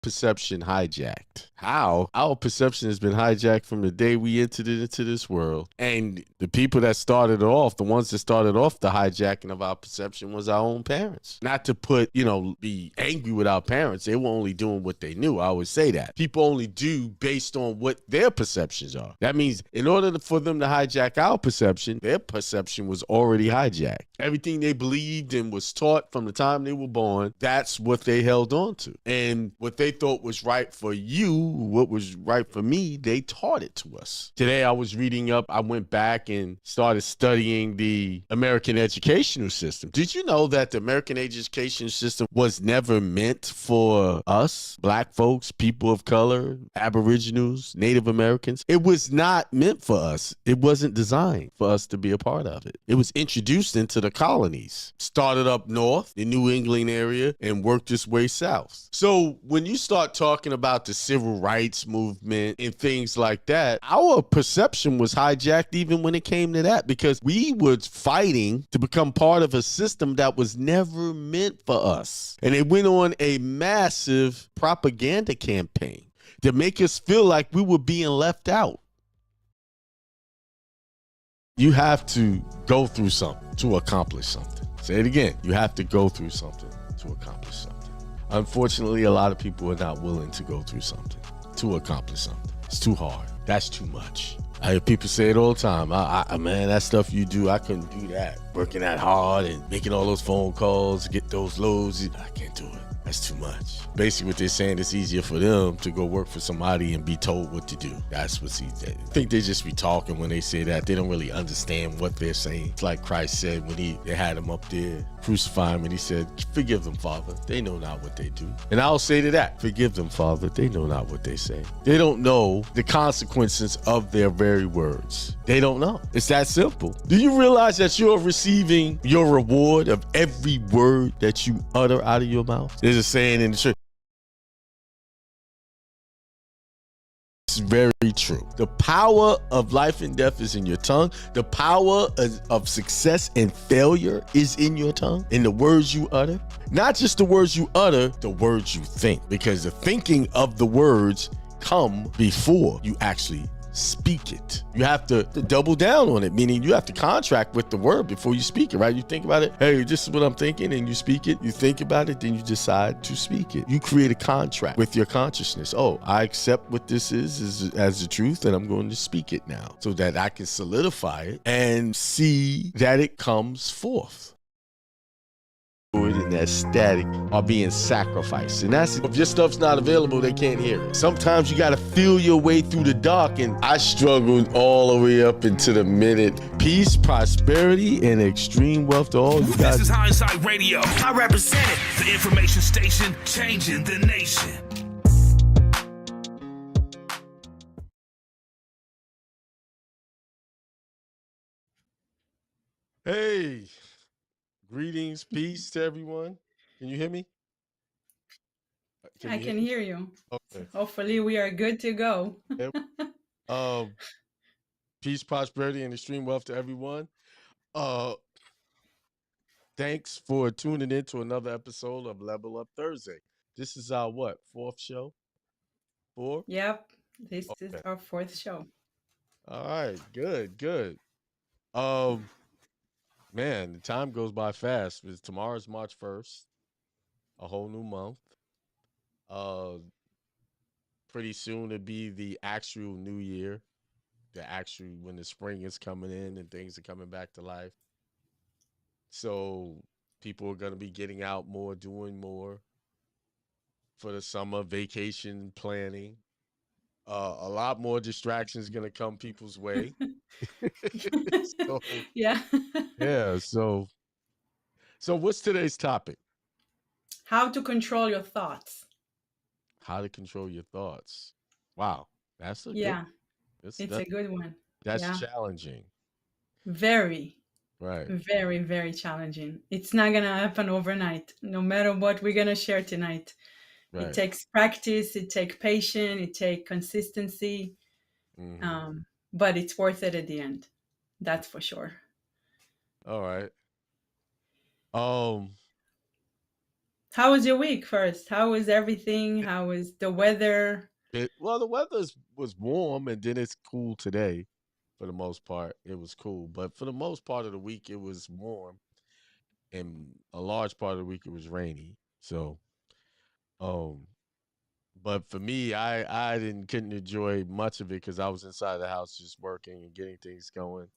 perception hijacked. How? Our perception has been hijacked from the day we entered it into this world. And the people that started it off, the ones that started off the hijacking of our perception was our own parents. Not to put, be angry with our parents. They were only doing what they knew. I always say that. People only do based on what their perceptions are. That means in order for them to hijack our perception, their perception was already hijacked. Everything they believed and was taught from the time they were born, that's what they held on to. And what they thought was right for you, what was right for me, they taught it to us. Today I was reading up, I went back and started studying the American educational system. Did you know that the American education system was never meant for us, Black folks, people of color, Aboriginals, Native Americans? It was not meant for us. It wasn't designed for us to be a part of it. It was introduced into the colonies, started up north, the New England area, and worked its way south. So when you start talking about the civil rights movement and things like that, our perception was hijacked even when it came to that, because we were fighting to become part of a system that was never meant for us. And it went on a massive propaganda campaign to make us feel like we were being left out. You have to go through something to accomplish something. Say it again. You have to go through something to accomplish something. Unfortunately, a lot of people are not willing to go through something to accomplish something. It's too hard. That's too much. I hear people say it all the time. Man, that stuff you do, I couldn't do that. Working that hard and making all those phone calls, get those loads. I can't do it. That's too much. Basically what they're saying, it's easier for them to go work for somebody and be told what to do. That's what's easy. I think they just be talking when they say that. They don't really understand what they're saying. It's like Christ said when they had him up there, crucify him, and he said, forgive them, Father. They know not what they do. And I'll say to that, forgive them, Father. They know not what they say. They don't know the consequences of their very words. They don't know. It's that simple. Do you realize that you're receiving your reward of every word that you utter out of your mouth? There's a saying in the church. It's very true. The power of life and death is in your tongue. The power of success and failure is in your tongue, in the words you utter. Not just the words you utter, the words you think, because the thinking of the words come before you actually speak it. You have to double down on it, meaning you have to contract with the word before you speak it, right? You think about it, hey, this is what I'm thinking, and you speak it. You think about it, then you decide to speak it. You create a contract with your consciousness. Oh, I accept what this is as the truth, and I'm going to speak it now so that I can solidify it and see that it comes forth. And that static are being sacrificed. And that's, if your stuff's not available, they can't hear it. Sometimes you got to feel your way through the dark, and I struggled all the way up into the minute. Peace, prosperity, and extreme wealth to all you guys. This is Hindsight Radio. I represent it. The information station changing the nation. Hey. Greetings, peace to everyone. Can you hear me? I can hear you. Okay. Hopefully we are good to go. Peace, prosperity, and extreme wealth to everyone. Thanks for tuning in to another episode of Level Up Thursday. This is our fourth show? 4? Yep. This is our 4th show. All right, good. Man, the time goes by fast. Tomorrow's March 1st, a whole new month. Pretty soon it'll be the actual new year, when the spring is coming in and things are coming back to life. So people are going to be getting out more, doing more for the summer, vacation planning. A lot more distractions going to come people's way. Yeah. Yeah. So what's today's topic? How to control your thoughts. How to control your thoughts. Wow. That's a it's a good one. That's challenging. Very. Right. Very, very challenging. It's not going to happen overnight, no matter what we're going to share tonight. Right. It takes practice, it takes patience, it takes consistency, but it's worth it at the end. That's for sure. All right. How was your week first? How was everything? How was the weather? Well, the weather was warm, and then it's cool today. For the most part, it was cool, but for the most part of the week, it was warm, and a large part of the week it was rainy. So, um, but for me, I didn't couldn't enjoy much of it because I was inside the house just working and getting things going.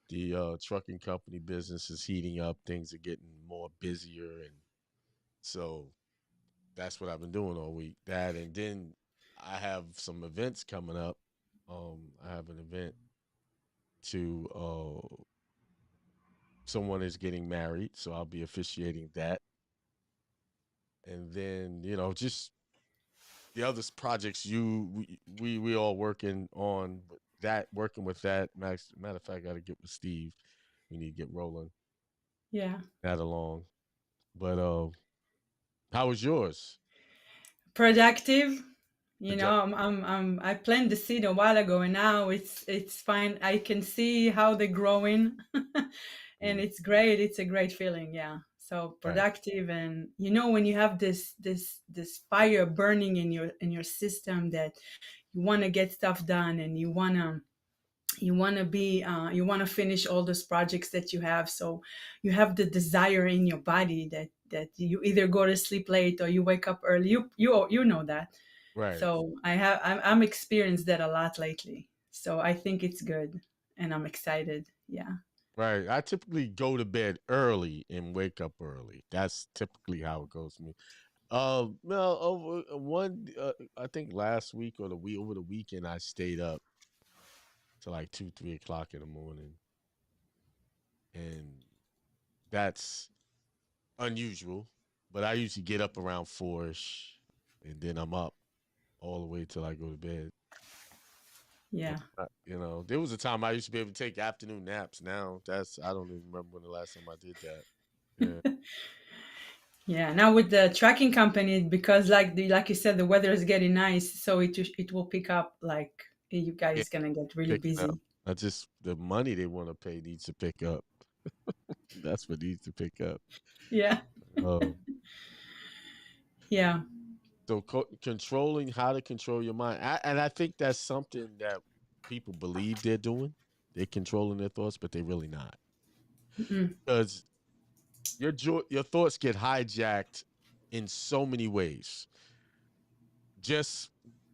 The trucking company business is heating up. Things are getting more busier, and so that's what I've been doing all week. That, and then I have some events coming up. I have an event to someone is getting married, so I'll be officiating that. And then, just the other projects we all working on that, working with that. Matter of fact, I got to get with Steve. We need to get rolling Yeah. that along. But how was yours? Productive. You know, Project. I planted the seed a while ago, and now it's fine. I can see how they're growing, and Mm, it's great. It's a great feeling. Yeah. So right, productive, and you know when you have this fire burning in your system that you want to get stuff done, and you want to finish all those projects that you have, so you have the desire in your body that you either go to sleep late or you wake up early. You know that. right, So I'm experienced that a lot lately, so I think it's good, and I'm excited. Yeah. right. I typically go to bed early and wake up early. That's typically how it goes for me. Well, over I think last week or the week over the weekend, I stayed up to like 2, 3 o'clock in the morning, and that's unusual. But I usually get up around 4ish, and then I'm up all the way till I go to bed. And Yeah. there was a time I used to be able to take afternoon naps. Now I don't even remember when the last time I did that. Yeah, Yeah, now with the tracking company, because like you said, the weather is getting nice, so it will pick up. Like you yeah, guys gonna get really picking up. busy. I just the money they want to pay needs to pick up. That's what needs to pick up. Yeah. Um, Yeah. so controlling how to control your mind, and I think that's something that people believe they're doing. They're controlling their thoughts, but they're really not, Mm-mm. because your thoughts get hijacked in so many ways. Just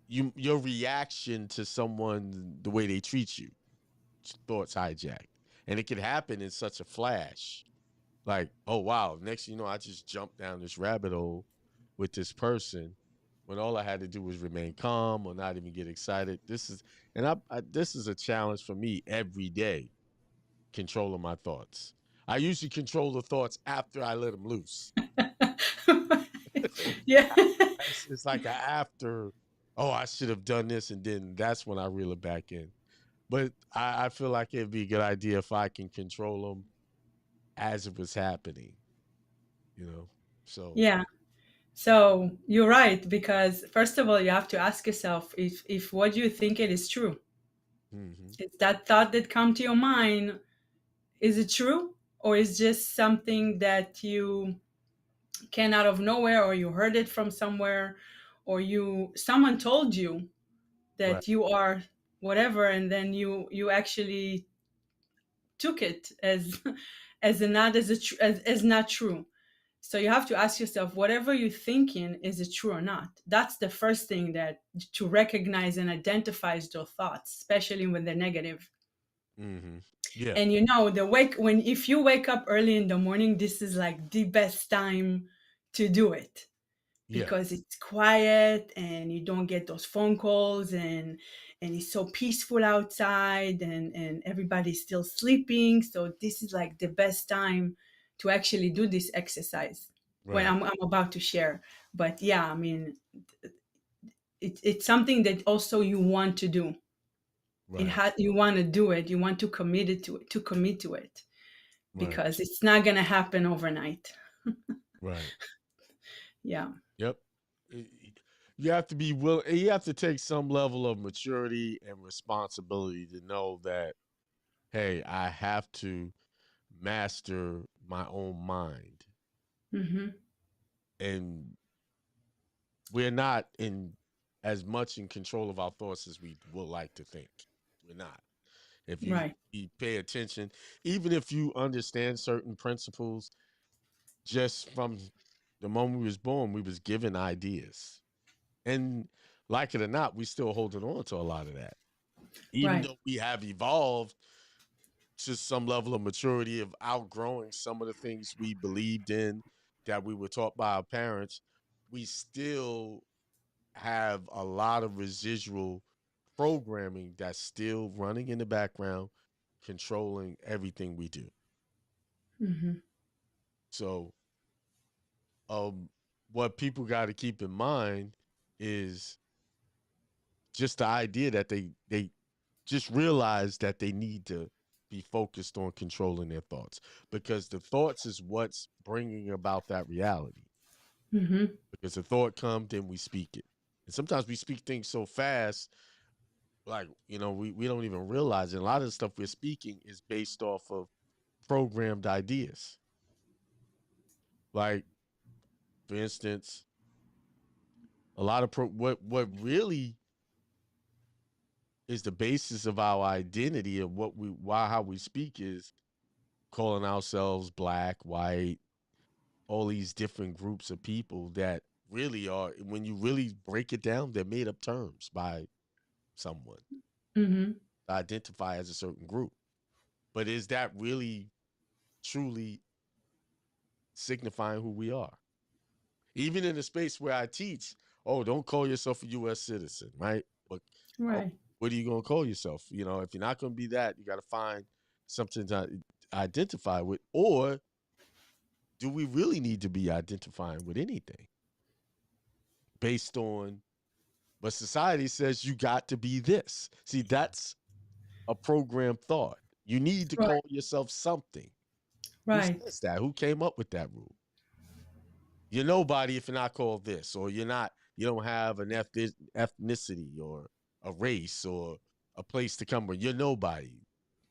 your reaction to someone, the way they treat you, thoughts hijacked, and it can happen in such a flash. Like, oh wow, next thing you know, I just jumped down this rabbit hole with this person when all I had to do was remain calm or not even get excited. This is a challenge for me every day, controlling my thoughts. I usually control the thoughts after I let them loose. Yeah. It's like a after, oh, I should have done this, and then that's when I reel it back in. But I feel like it'd be a good idea if I can control them as it was happening, you know. So, Yeah. So you're right, because first of all, you have to ask yourself if what you think it is true. hmm Is that thought that come to your mind, is it true? Or is just something that you came out of nowhere, or you heard it from somewhere, or someone told you right, that you are whatever, and then you actually took it as as a not as as not true. So you have to ask yourself, whatever you're thinking, is it true or not? That's the first thing, that to recognize and identify those thoughts, especially when they're negative. hmm yeah, And you know, the wake when if you wake up early in the morning, this is like the best time to do it, yeah, because it's quiet and you don't get those phone calls, and it's so peaceful outside, and everybody's still sleeping. So this is like the best time to actually do this exercise, when right, I'm about to share. But yeah, I mean, it's something that also you want to do. right, You want to do it, you want to commit to it, right, because it's not going to happen overnight. right. Yeah. Yep. You have to be willing. You have to take some level of maturity and responsibility to know that, hey, I have to master my own mind. Hmm. and we're not in as much in control of our thoughts as we would like to think. We're not. If Right. you pay attention, even if you understand certain principles, just from the moment we was born, we was given ideas. And like it or not, we still holding on to a lot of that. Even Right. though we have evolved to some level of maturity of outgrowing some of the things we believed in that we were taught by our parents, we still have a lot of residual programming that's still running in the background, controlling everything we do. Hmm. So, um, what people got to keep in mind is just the idea that they just realize that they need to be focused on controlling their thoughts, because the thoughts is what's bringing about that reality. Hmm. Because the thought comes, then we speak it, and sometimes we speak things so fast, like, we don't even realize it. A lot of the stuff we're speaking is based off of programmed ideas. Like, for instance, a lot of what really is the basis of our identity of what we why how we speak is calling ourselves black, white, all these different groups of people that really are, when you really break it down, they're made up terms by someone Hmm. to identify as a certain group. But is that really truly signifying who we are? Even in the space where I teach, oh, don't call yourself a US citizen, right? But oh, Right. what are you going to call yourself? If you're not going to be that, you got to find something to identify with. Or do we really need to be identifying with anything based on, but society says you got to be this? See, that's a programmed thought. You need to Right. call yourself something. Who Right. says that? Who came up with that rule? You're nobody if you're not called this, or you don't have an ethnicity or a race or a place to come from. You're nobody.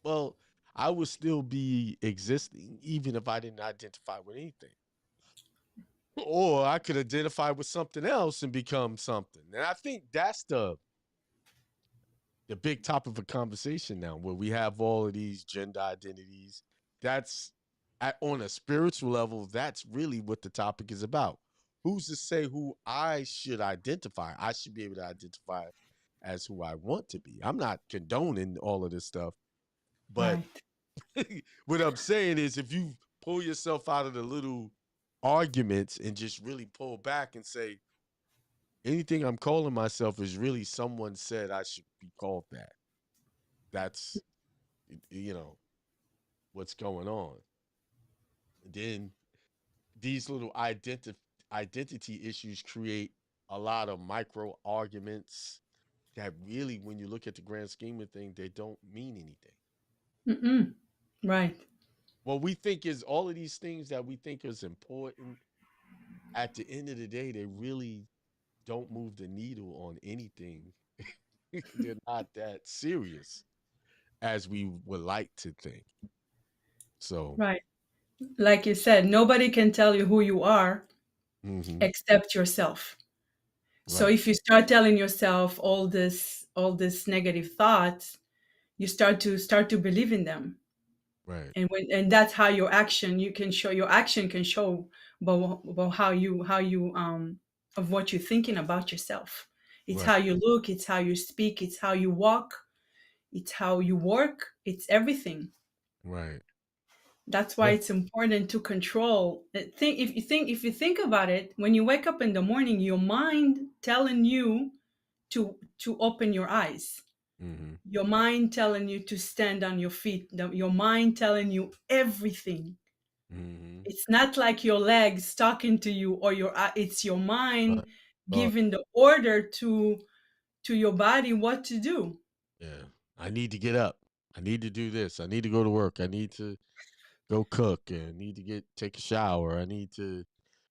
Well, I would still be existing even if I didn't identify with anything. Or I could identify with something else and become something. And I think that's the big topic of conversation now, where we have all of these gender identities. That's on a spiritual level, that's really what the topic is about. Who's to say who I should identify? I should be able to identify as who I want to be. I'm not condoning all of this stuff, but Right. what I'm saying is, if you pull yourself out of the little arguments and just really pull back and say, anything I'm calling myself is really someone said I should be called that. That's, you know, what's going on. And then these little identity issues create a lot of micro arguments that really, when you look at the grand scheme of things, they don't mean anything. Mm-mm. Right. What we think is all of these things that we think is important, at the end of the day, they really don't move the needle on anything. They're not that serious as we would like to think. So, Right. Like you said, nobody can tell you who you are mhm, except yourself. So right, if you start telling yourself all this negative thoughts, you start to believe in them. right, And that's how your action can show about how you of what you're thinking about yourself. It's right, how you look, it's how you speak, it's how you walk, it's how you work, it's everything. right. That's why Yeah. it's important to control. If you think about it, when you wake up in the morning, your mind telling you to open your eyes, Mhm, your mind telling you to stand on your feet, your mind telling you everything. mhm. It's not like your legs talking to you or it's your Right. mind Thought, giving the order to your body what to do. yeah. I need to get up. I need to do this. I need to go to work. I need to go cook. And I need to take a shower. I need to.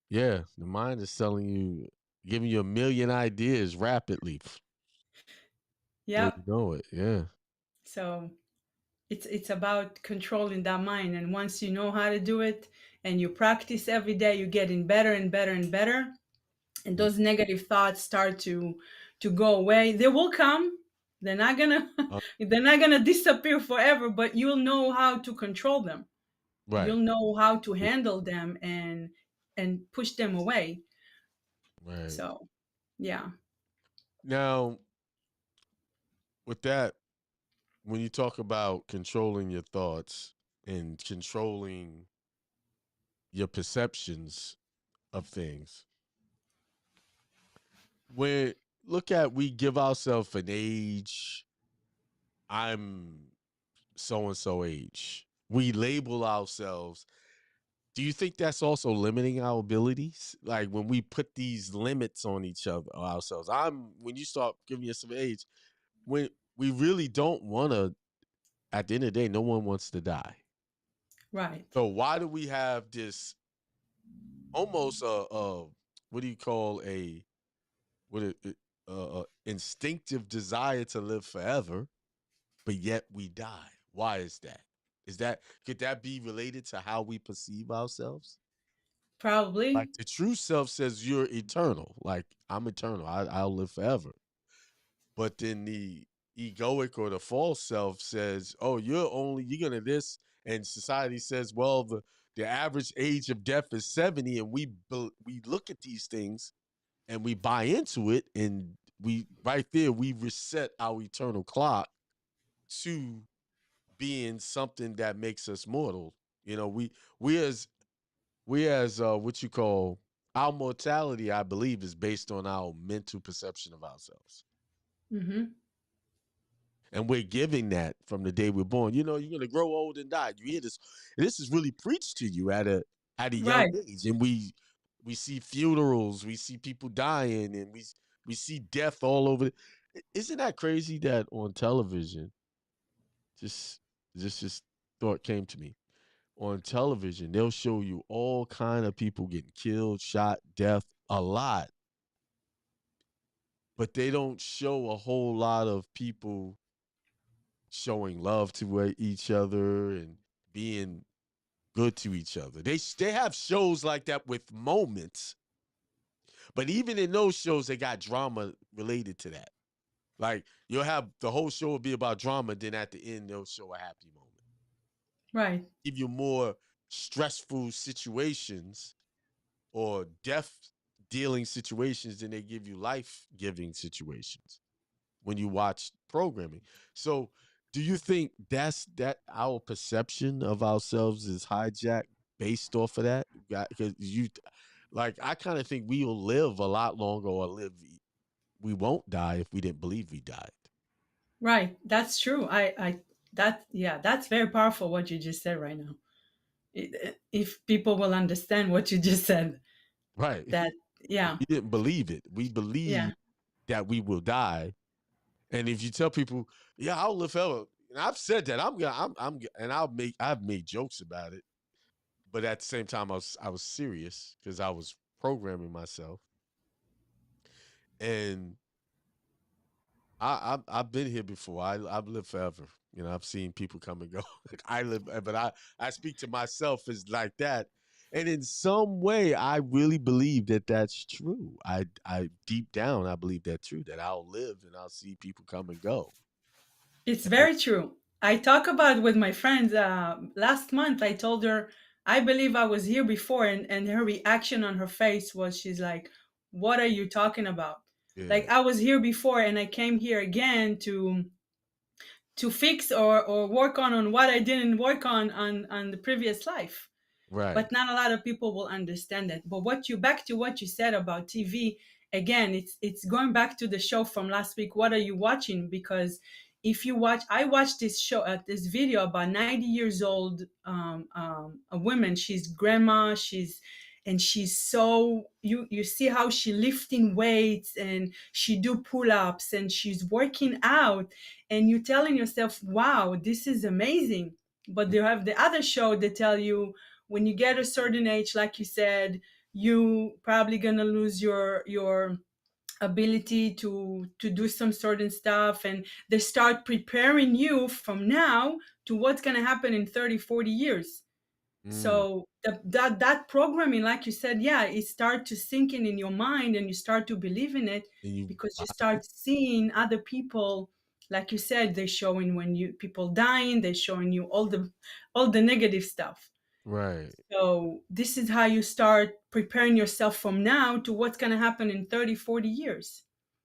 Yeah, the mind is telling you, giving you a million ideas rapidly before Yep. you know it. Yeah. So it's about controlling that mind, and once you know how to do it, and you practice every day, you're getting better and better and better, and those negative thoughts start to go away. They will come. They're not gonna Uh, they're not gonna disappear forever, but you'll know how to control them. right, You'll know how to handle them and push them away. right. So yeah. Now, with that, when you talk about controlling your thoughts and controlling your perceptions of things, when look at we give ourselves an age, I'm so and so age. We label ourselves. Do you think that's also limiting our abilities? Like when we put these limits on each other, ourselves. When you start giving yourself age, when we really don't want to. At the end of the day, no one wants to die. Right. So why do we have this almost what do you call what instinctive desire to live forever, but yet we die? Why is that? Could that be related to how we perceive ourselves? Like Probably. the true self says you're eternal. Like I'm eternal. I'll live forever. But then the egoic or the false self says, "Oh, you're gonna this," and society says, "Well, the average age of death is 70," and we look at these things and we buy into it, and we right there we reset our eternal clock to being something that makes us mortal. You know, we as what you call our mortality, I believe, is based on our mental perception of ourselves. Mm-hmm. And we're giving that from the day we're born. You know, you're gonna grow old and die. You hear this. This is really preached to you at a young Right. age. And we see funerals, we see people dying, and we see death all over. Isn't that crazy that on television, just just thought came to me. On television, they'll show you all kind of people getting killed, shot, death, a lot. But they don't show a whole lot of people showing love to each other and being good to each other. They have shows like that with moments, but even in those shows, they got drama related to that. Like you'll have the whole show will be about drama, then at the end they'll show a happy moment. Right. Give you more stressful situations or death dealing situations than they give you life giving situations when you watch programming. So, do you think that our perception of ourselves is hijacked based off of that? Because like, I kind of think we will live a lot longer, or we won't die if we didn't believe we died. Right. That's true. Yeah, that's very powerful what you just said right now. If people will understand what you just said, Right? that yeah, We didn't believe it. We yeah, believe that we will die, and if you tell people, "Yeah, I'll live forever," and I've said that, and I've made jokes about it. But at the same time, I was serious because I was programming myself, and I've been here before. I've lived forever. You know, I've seen people come and go. I live, but I speak to myself as like that, and in some way, I really believe that that's true. I deep down, I believe that's true. That I'll live and I'll see people come and go. it's very true. I talk about with my friends. Last month, I told her I believe I was here before, and her reaction on her face was she's like, "What are you talking about?" Yeah, Like I was here before, and I came here again to fix or work on what I didn't work on the previous life. right. But not a lot of people will understand that. But what you back to what you said about TV again, it's going back to the show from last week. What are you watching? Because if you watch, I watched this show, this video about 90 years old, a woman. She's grandma. She's so you see how she lifting weights and she do pull-ups and she's working out, and you're telling yourself, wow, this is amazing. But they have the other show that tell you when you get a certain age, like you said, you probably gonna lose your ability to do some certain stuff, and they start preparing you from now to what's gonna happen in 30, 40 years. Mm, So that programming, like you said, yeah, it start to sink in your mind, and you start to believe in it, And you, because you start seeing other people, like you said, they're showing when you people dying, they're showing you all the negative stuff. right, So this is how you start preparing yourself from now to what's going to happen in 30, 40 years.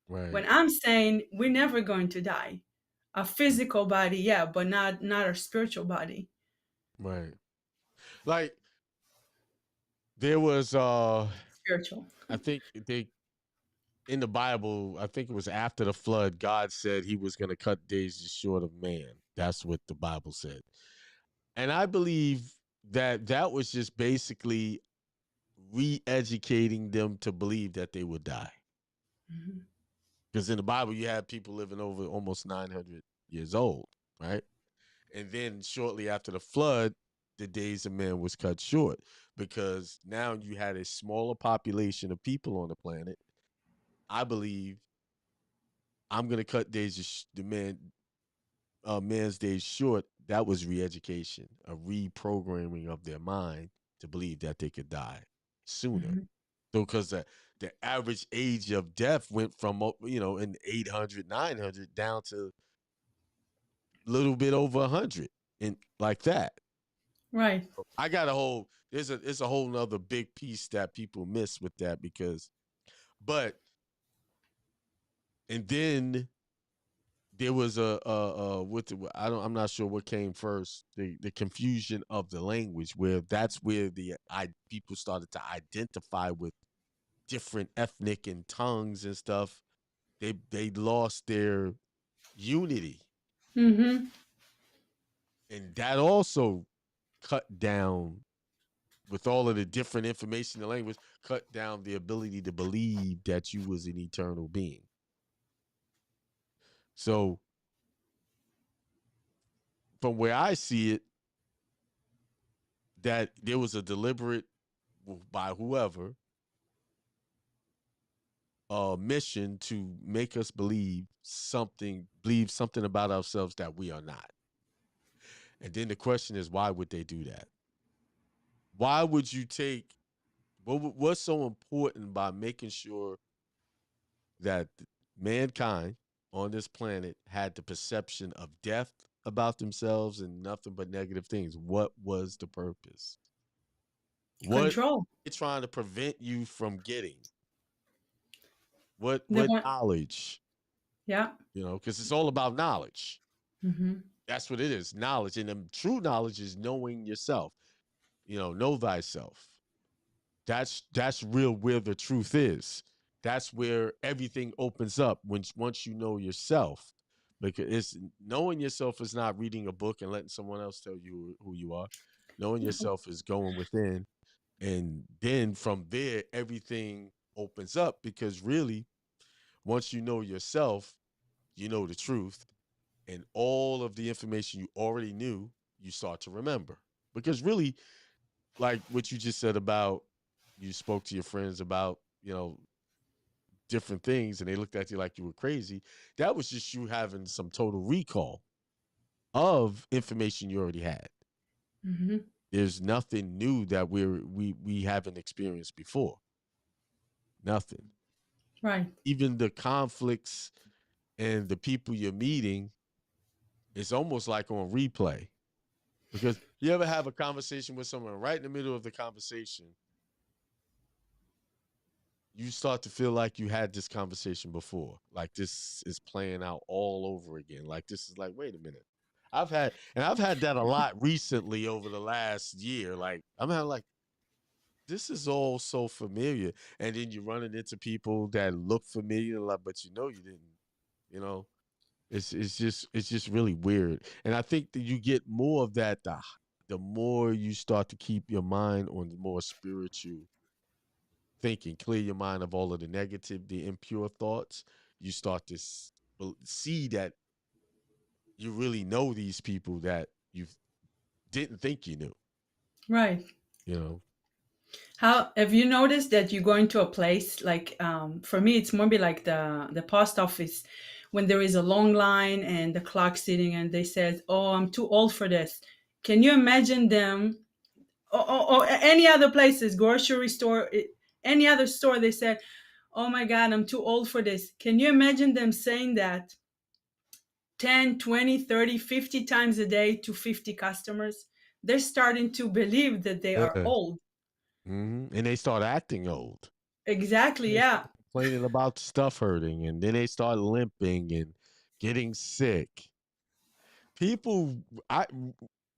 When right, I'm saying we're never going to die, a physical body, yeah, but not our spiritual body. right. Like there was, Spiritual. I think they in the Bible, I think it was after the flood, God said he was going to cut days short of man. That's what the Bible said. And I believe that that was just basically re-educating them to believe that they would die. Mhm. Because in the Bible, you have people living over almost 900 years old, right? And then shortly after the flood, the days of man was cut short because now you had a smaller population of people on the planet. I believe I'm gonna cut days of the man's days short. That was re-education, a reprogramming of their mind to believe that they could die sooner. Mhm. So, because the average age of death went from in 800, 900 down to a little bit over 100, and like that. Right. I got a whole it's a whole nother big piece that people miss with that because, but and then there was I'm not sure what came first, the confusion of the language, where that's where people started to identify with different ethnic and tongues and stuff. They lost their unity, Mm-hmm. and that also cut down, with all of the different information in the language, cut down the ability to believe that you was an eternal being. So from where I see it, that there was a deliberate, by whoever, mission to make us believe something about ourselves that we are not. And then the question is, why would they do that? Why would you take what's so important by making sure that mankind on this planet had the perception of death about themselves and nothing but negative things? What was the purpose? What Control. are they trying to prevent you from getting? They What want. knowledge? Yeah. Because it's all about knowledge. Mm-hmm. That's what it is, knowledge. And the true knowledge is knowing yourself. Know thyself. That's real where the truth is. That's where everything opens up once you know yourself. Because it's knowing yourself is not reading a book and letting someone else tell you who you are. Knowing yourself is going within, and then from there everything opens up, because really once you know yourself, you know the truth, and all of the information you already knew, you start to remember. Because really, like what you just said about, you spoke to your friends about, different things, and they looked at you like you were crazy. That was just you having some total recall of information you already had. Mm-hmm. There's nothing new that we haven't experienced before. Nothing. Right. Even the conflicts and the people you're meeting, it's almost like on replay. Because you ever have a conversation with someone, right in the middle of the conversation, you start to feel like you had this conversation before. Like this is playing out all over again. Like this is like, wait a minute. I've had that a lot recently over the last year. Like I'm having like, this is all so familiar. And then you're running into people that look familiar, like, but you didn't, you know. It's just really weird. And I think that you get more of that the more you start to keep your mind on the more spiritual thinking, clear your mind of all of the negative, the impure thoughts. You start to see that you really know these people that you didn't think you knew. Right. You know, How have you noticed that you go into a place like, for me it's more be like the post office, when there is a long line and the clock sitting and they says, "Oh, I'm too old for this." Can you imagine them or any other places, grocery store, any other store, they said, oh my God, I'm too old for this. Can you imagine them saying that 10, 20, 30, 50 times a day to 50 customers? They're starting to believe that they are Yeah. old. And they start acting old. Exactly, They yeah. start complaining about stuff hurting, and then they start limping and getting sick. People, I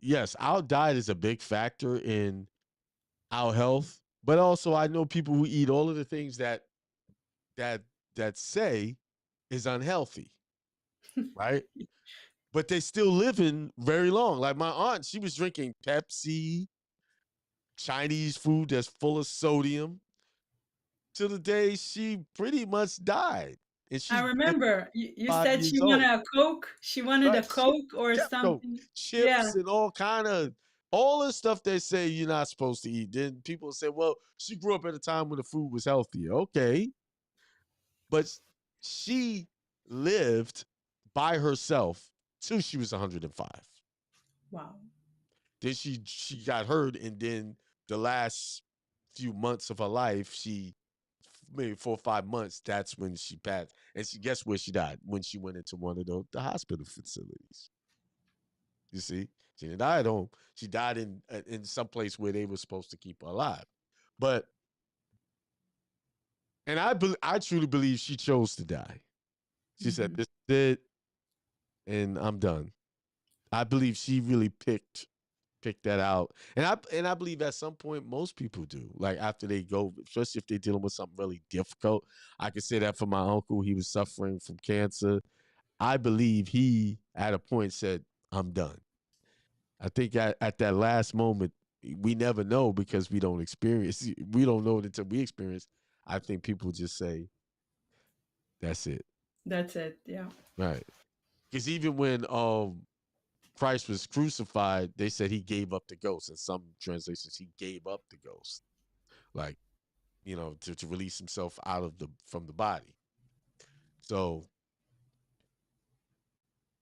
yes, our diet is a big factor in our health, but also I know people who eat all of the things that that say is unhealthy, right? But they still living very long. Like my aunt, she was drinking Pepsi, Chinese food that's full of sodium, till the day she pretty much died. And I she's remember you 5 said years she old. wanted a Coke. She wanted Right. a Coke or Kept Coke, something. Yeah, chips, and all the stuff they say you're not supposed to eat. Then people say, well, she grew up at a time when the food was healthier. Okay. But she lived by herself till she was 105. wow. Then she got hurt, and then the last few months of her life, she maybe 4 or 5 months. That's when she passed, and she guess where she died when she went into one of the hospital facilities. You see, she didn't die at home. She died in some place where they were supposed to keep her alive. But and I truly believe she chose to die. She said, Mhm. "This is it, and I'm done." I believe she really picked that out, and I believe at some point most people do. Like after they go, especially if they're dealing with something really difficult. I could say that for my uncle. He was suffering from cancer. I believe he at a point said, "I'm done." I think at that last moment, we never know because we don't experience. We don't know it until we experience. I think people just say, "That's it." That's it. Yeah. Right? Because even when Christ was crucified, they said he gave up the ghost. In some translations, he gave up the ghost, like to release himself out of the from the body. So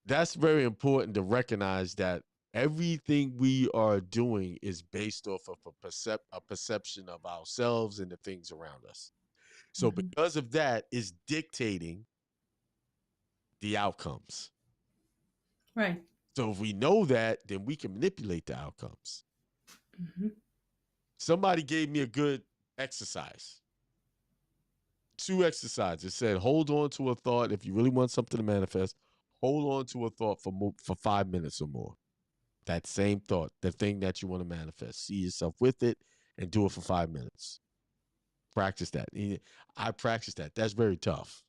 that's very important to recognize that everything we are doing is based off of a perception of ourselves and the things around us. So Mhm. because of that is dictating the outcomes. Right. So if we know that, then we can manipulate the outcomes. Hmm. Somebody gave me a good exercise. Two exercises. It said, hold on to a thought. If you really want something to manifest, hold on to a thought for 5 minutes or more. That same thought, the thing that you want to manifest. See yourself with it and do it for 5 minutes. Practice that. I practice that. That's very tough.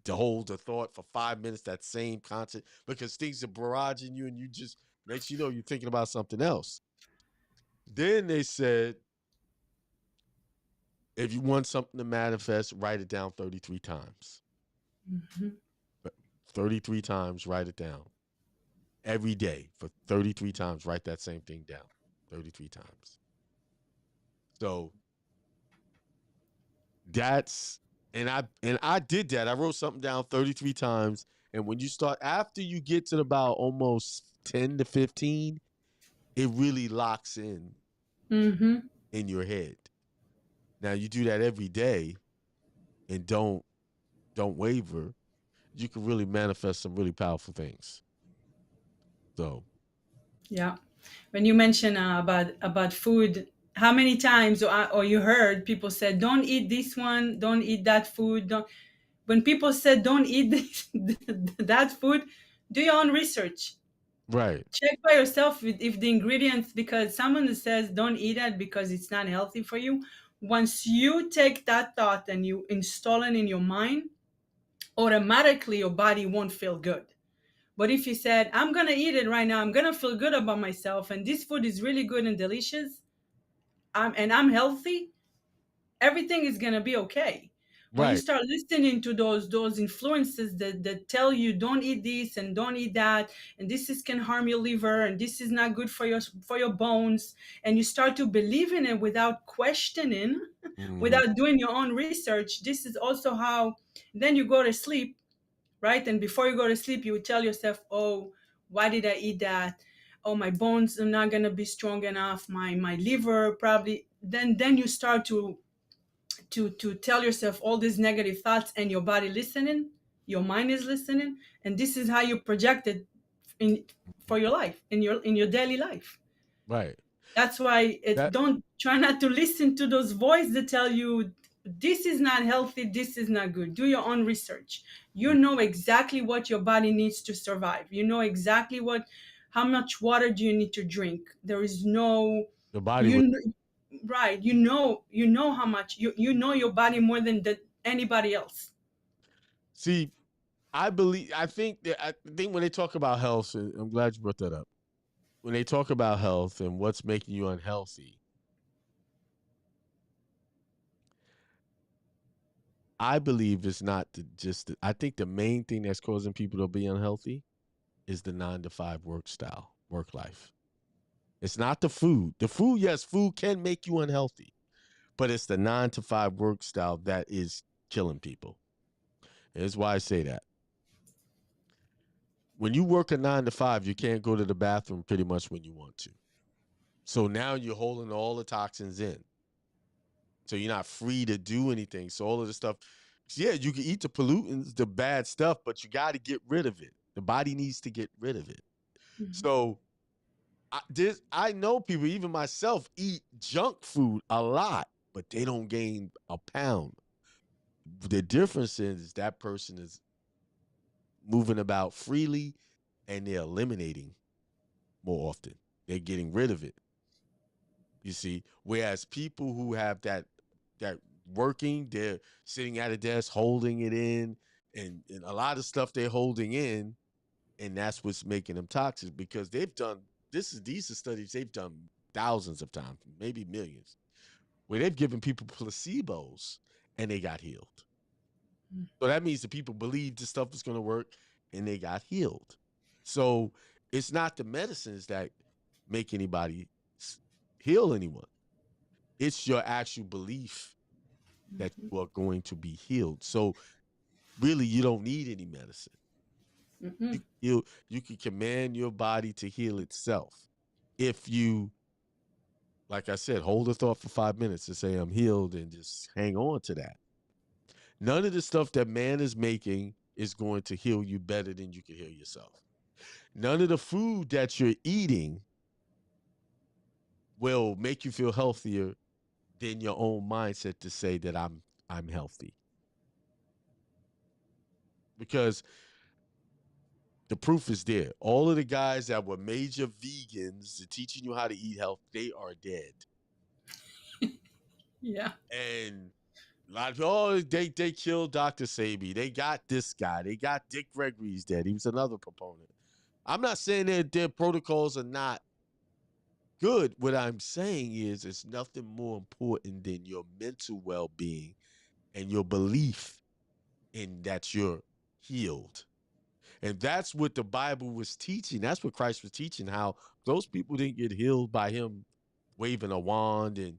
To hold the thought for 5 minutes, that same concept, because things are barraging you and you just, next you know, you're thinking about something else. Then they said, if you want something to manifest, write it down 33 times. Hmm. 33 times, write it down. Every day for 33 times, write that same thing down 33 times. So that's and I did that. I wrote something down 33 times. And when you start after you get to about almost 10 to 15, it really locks Hmm. in your head. Now you do that every day and don't waver, you can really manifest some really powerful things. So Yeah. When you mention about food, how many times or you heard people said, "Don't eat this one. Don't eat that food." Don't. When people said, "Don't eat this, that food," do your own research. right. Check by yourself if the ingredients, because someone says don't eat it because it's not healthy for you. Once you take that thought and you install it in your mind, automatically your body won't feel good. But if you said, I'm gonna eat it right now, I'm gonna feel good about myself, and this food is really good and delicious, and I'm healthy, everything is gonna be okay. When you Right. start listening to those influences that tell you don't eat this and don't eat that, and this is can harm your liver, and this is not good for your bones, and you start to believe in it without questioning, Hmm. without doing your own research, this is also how then you go to sleep, right? And before you go to sleep, you would tell yourself, oh, why did I eat that? oh, my bones are not going to be strong enough, my liver probably, then you start to tell yourself all these negative thoughts, and your body listening, your mind is listening, and this is how you project it in for your life, in your daily life. Right. That's why That don't try not to listen to those voices that tell you this is not healthy, this is not good. Do your own research. You know exactly what your body needs to survive. You know exactly how much water do you need to drink. There is no the body you would right. You know how much you know your body more than anybody else. see. I think when they talk about health, and I'm glad you brought that up. When they talk about health and what's making you unhealthy, I believe it's not I think the main thing that's causing people to be unhealthy is the 9 to 5 work style, work life. It's not the food. The food, yes, food can make you unhealthy, but it's the 9 to 5 work style that is killing people. That's why I say that. When you work a 9 to 5, you can't go to the bathroom pretty much when you want to. So now you're holding all the toxins in. So you're not free to do anything. So all of the stuff, yeah, you can eat the pollutants, the bad stuff, but you got to get rid of it. The body needs to get rid of it. Mhm. So I know people, even myself, eat junk food a lot, but they don't gain a pound. The difference is that person is moving about freely and they're eliminating more often. They're getting rid of it. You see, whereas people who have that working, they're sitting at a desk holding it in, and a lot of stuff they're holding in, and that's what's making them toxic because they've done these are studies they've done thousands of times, maybe millions, where they've given people placebos and they got healed. So that means the people believed the stuff was going to work and they got healed. So it's not the medicines that make anybody heal anyone. It's your actual belief that you are going to be healed. So really, you don't need any medicine. Mhm. You can command your body to heal itself if you, like I said, hold a thought for 5 minutes and say I'm healed and just hang on to that. None of the stuff that man is making is going to heal you better than you can heal yourself. None of the food that you're eating will make you feel healthier than your own mindset to say that I'm healthy. Because the proof is there. All of the guys that were major vegans teaching you how to eat health, they are dead. Yeah. And a lot of people, oh, they killed Dr. Sabi. They got this guy. They got Dick Gregory's dead. He was another proponent. I'm not saying that their protocols are not good. What I'm saying is it's nothing more important than your mental well-being and your belief in that you're healed. And that's what the Bible was teaching. That's what Christ was teaching, how those people didn't get healed by him waving a wand, and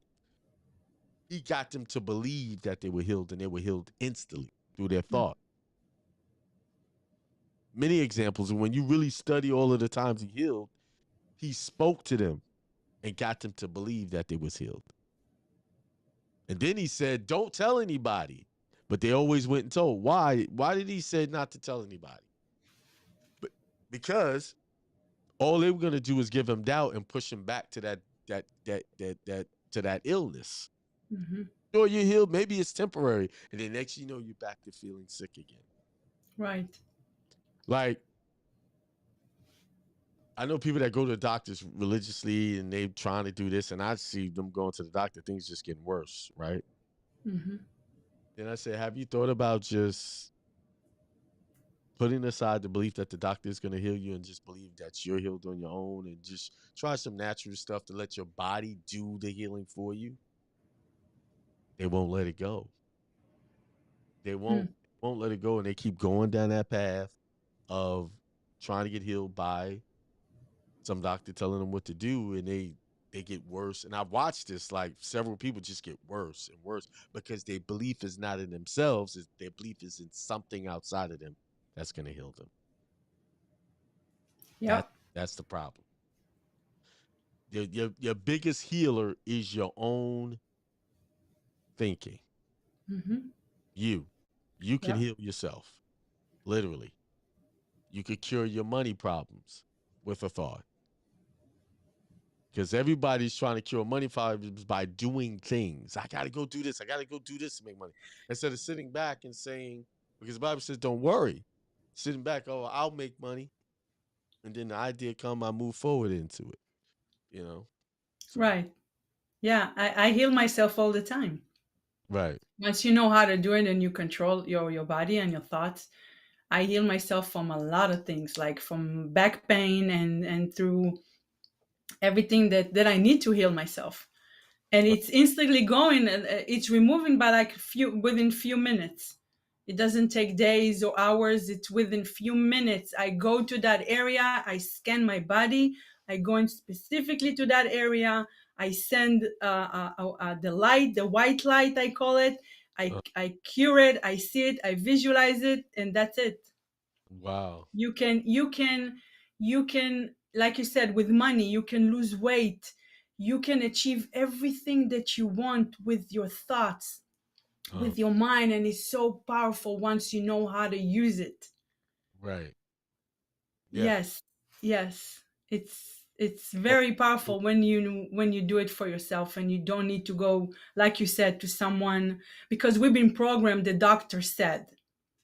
he got them to believe that they were healed, and they were healed instantly through their thought. Many examples, and when you really study all of the times he healed, he spoke to them and got them to believe that they was healed. And then he said, don't tell anybody. But they always went and told. Why? Why did he say not to tell anybody? But because all they were going to do is give him doubt and push him back to that illness. Hmm. Sure, you're healed. Maybe it's temporary, and then next you know you're back to feeling sick again. Right. Like I know people that go to the doctors religiously, and they trying to do this, and I see them going to the doctor. Things just getting worse, right? Hmm. Then I say, have you thought about just putting aside the belief that the doctor is going to heal you and just believe that you're healed on your own and just try some natural stuff to let your body do the healing for you? They won't let it go. They Mm. won't let it go, and they keep going down that path of trying to get healed by some doctor telling them what to do, and they get worse. And I've watched this, like several people just get worse and worse because their belief is not in themselves, their belief is in something outside of them that's going to heal them. That Yep. that's the problem. Your biggest healer is your own thinking. Mm-hmm. You. You can Yep. heal yourself. Literally. You could cure your money problems with a thought. Because everybody's trying to cure money problems by doing things. I gotta go do this. I gotta go do this to make money. Instead of sitting back and saying, because the Bible says, don't worry. Sitting back, oh, I'll make money. And then the idea come, I move forward into it. You know? So Right. Yeah. I heal myself all the time. right. Once you know how to do it and you control your body and your thoughts, I heal myself from a lot of things, like from back pain and through everything that I need to heal myself. And it's instantly going. It's removing by like within few minutes. It doesn't take days or hours. It's within few minutes. I go to that area. I scan my body. I go in specifically to that area. I send the light, the white light, I call it. Uh, I cure it. I see it. I visualize it, and that's it. wow. You can like you said, with money you can lose weight, you can achieve everything that you want with your thoughts, Uh, with your mind, and it's so powerful once you know how to use it. right. Yeah. Yes, yes, it's very powerful when you do it for yourself and you don't need to go, like you said, to someone, because we've been programmed. The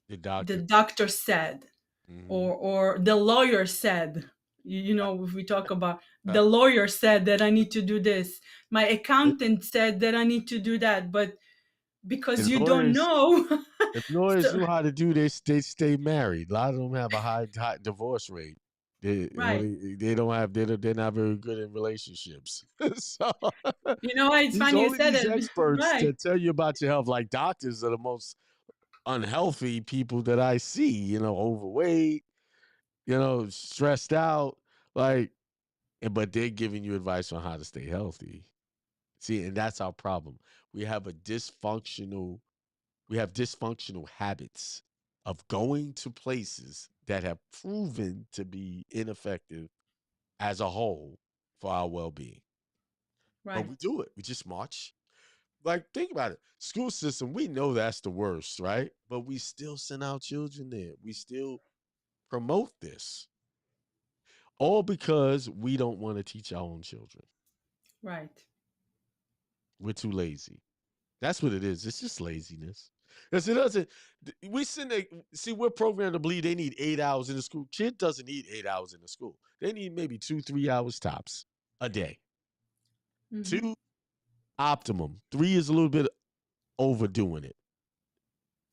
The doctor. doctor said, Mm-hmm. or the lawyer said, if we talk about, the lawyer said that I need to do this, my if, accountant said that I need to do that, but because if you don't lawyers know. if lawyers So, knew how to do, they stay married. A lot of them have a high divorce rate. right. They don't have they're not very good in relationships. So You know why it's these funny you only said these it. experts Right. that tell you about your health, like doctors, are the most unhealthy people that I see. Overweight, stressed out, like, but they're giving you advice on how to stay healthy. See, and that's our problem. We have a dysfunctional we have dysfunctional habits of going to places that have proven to be ineffective as a whole for our well-being. But Right. we do it. We just march. Like, think about it. School system, we know that's the worst, right? But we still send our children there. We still promote this. All because we don't want to teach our own children. Right. We're too lazy. That's what it is. It's just laziness. Because it doesn't, we send they see, we're programmed to believe they need 8 hours in the school. Kid doesn't need 8 hours in the school. They need maybe 2, 3 hours tops a day. Mm-hmm. Two, optimum. Three is a little bit overdoing it.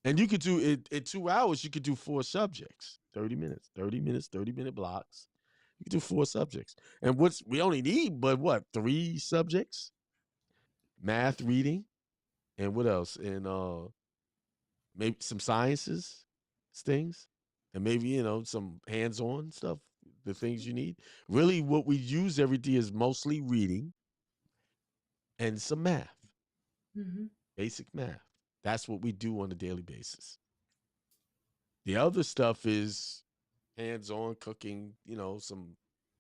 And you could do it in 2 hours, you could do four subjects, 30 minutes, 30 minutes, 30-minute blocks. You could do four subjects. And we only need, but what, three subjects? Math, reading, and what else? And maybe some sciences, things, and maybe some hands-on stuff, the things you need. Really, what we use every day is mostly reading and some math, Mm-hmm. basic math. That's what we do on a daily basis. The other stuff is hands-on cooking,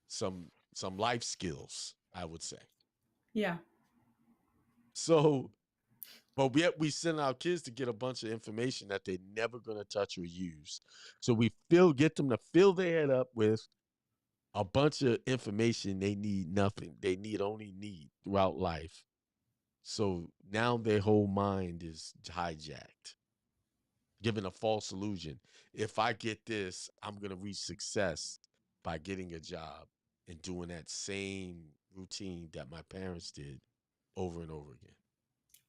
some life skills, I would say. Yeah. So, but yet we send our kids to get a bunch of information that they're never gonna touch or use. So we get them to fill their head up with a bunch of information they need nothing. They only need throughout life. So now their whole mind is hijacked, given a false illusion. If I get this, I'm going to reach success by getting a job and doing that same routine that my parents did over and over again.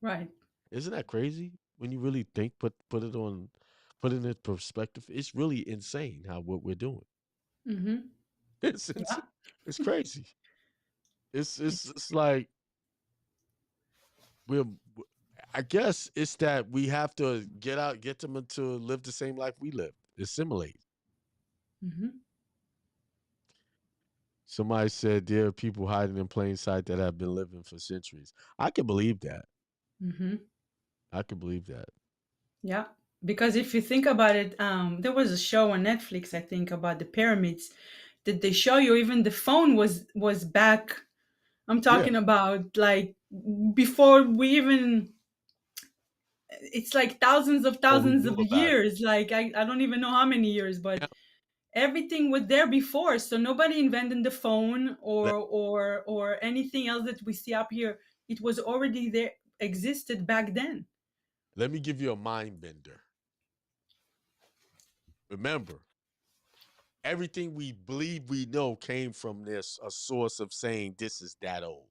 Right. Isn't that crazy? When you really think, put it in perspective, it's really insane how what we're doing. Mm-hmm. It's Yeah. it's crazy. It's It's like we're I guess it's that we have to get them to live the same life we live, assimilate. Mm-hmm. Somebody said there are people hiding in plain sight that have been living for centuries. I can believe that. Mm-hmm. I can believe that. Yeah. Because if you think about it, there was a show on Netflix, I think, about the pyramids. Did they show you even the phone was back I'm talking about like before we even, it's like We thousands knew of about it. years. Like I don't even know how many years, but everything was there before. So nobody invented the phone Let, or anything else that we see up here. It was already there, existed back then. let me give you a mind bender. Remember, everything we believe we know came from this, a source of saying this is that old.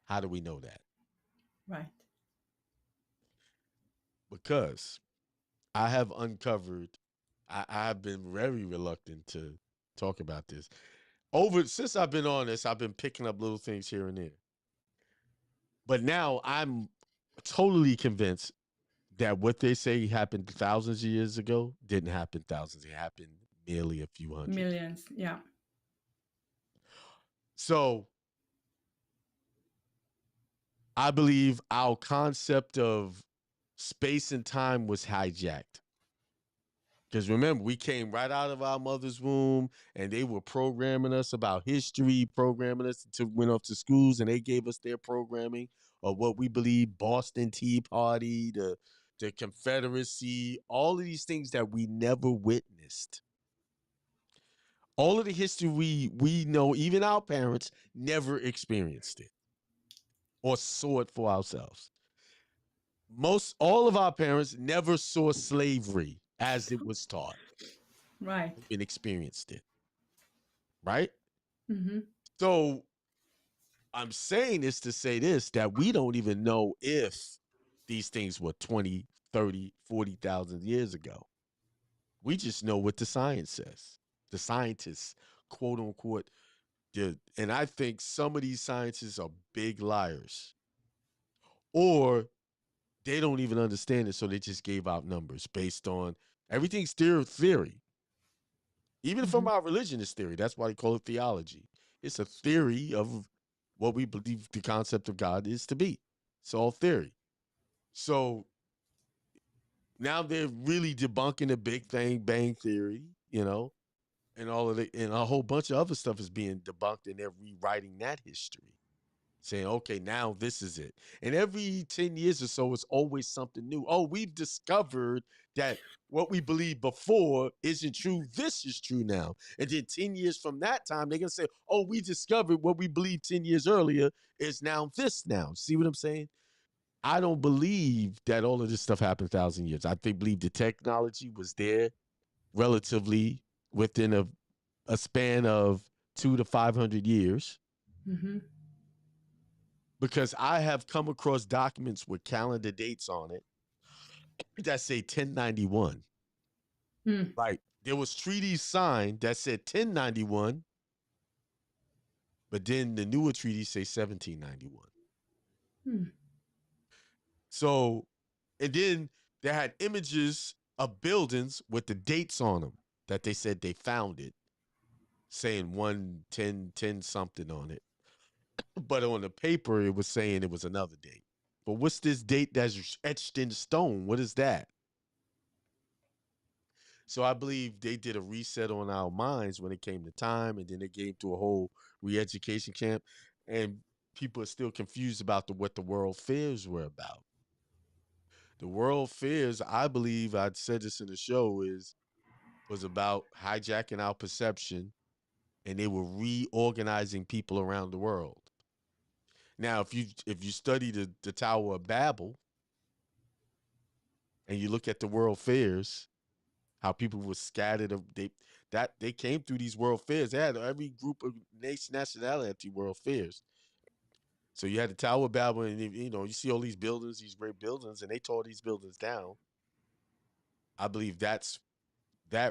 How do we know that? Right. Because I have uncovered, I've been very reluctant to talk about this. Since I've been on this, I've been picking up little things here and there. But now I'm totally convinced that what they say happened thousands of years ago didn't happen thousands. It happened merely a few hundred. Millions. Yeah. So I believe our concept of space and time was hijacked. Because remember, we came right out of our mother's womb and they were programming us about history, programming us to went off to schools, and they gave us their programming of what we believe Boston Tea Party, the Confederacy, all of these things that we never witnessed. All of the history we know, even our parents never experienced it or saw it for ourselves. All of our parents never saw slavery as it was taught, Right. and experienced it, right? Mm-hmm. So I'm saying this to say this, that we don't even know if these things were 20, 30, 40,000 years ago. We just know what the science says. The scientists, quote unquote, did. And I think some of these scientists are big liars. Or they don't even understand it, so they just gave out numbers based on everything's theory. Even from Mm-hmm. our religion is theory. That's why they call it theology. It's a theory of what we believe the concept of God is to be. It's all theory. So now they're really debunking the Big Bang Theory, and all of it, and a whole bunch of other stuff is being debunked, and they're rewriting that history, saying, okay, now this is it. And every 10 years or so, it's always something new. Oh, we've discovered that what we believed before isn't true. This is true now. And then 10 years from that time, they're going to say, oh, we discovered what we believed 10 years earlier is now this now. See what I'm saying? I don't believe that all of this stuff happened 1,000 years. I believe the technology was there relatively within a span of 200 to 500 years, Mm-hmm. because I have come across documents with calendar dates on it that say 1091. Mm. Like there was treaties signed that said 1091, but then the newer treaties say 1791. Mm. So, and then they had images of buildings with the dates on them that they said they found it, saying 110 something on it. But on the paper, it was saying it was another date. But what's this date that's etched in stone? What is that? So I believe they did a reset on our minds when it came to time, and then they came to a whole re-education camp, and people are still confused about what the world fairs were about. The world fairs, I believe, I said this in the show, was about hijacking our perception, and they were reorganizing people around the world. Now, if you study the Tower of Babel and you look at the world fairs, how people were scattered, they came through these world fairs. They had every group of nationality at the world fairs. So you had the Tower of Babel, and you see all these buildings, these great buildings, and they tore these buildings down. I believe that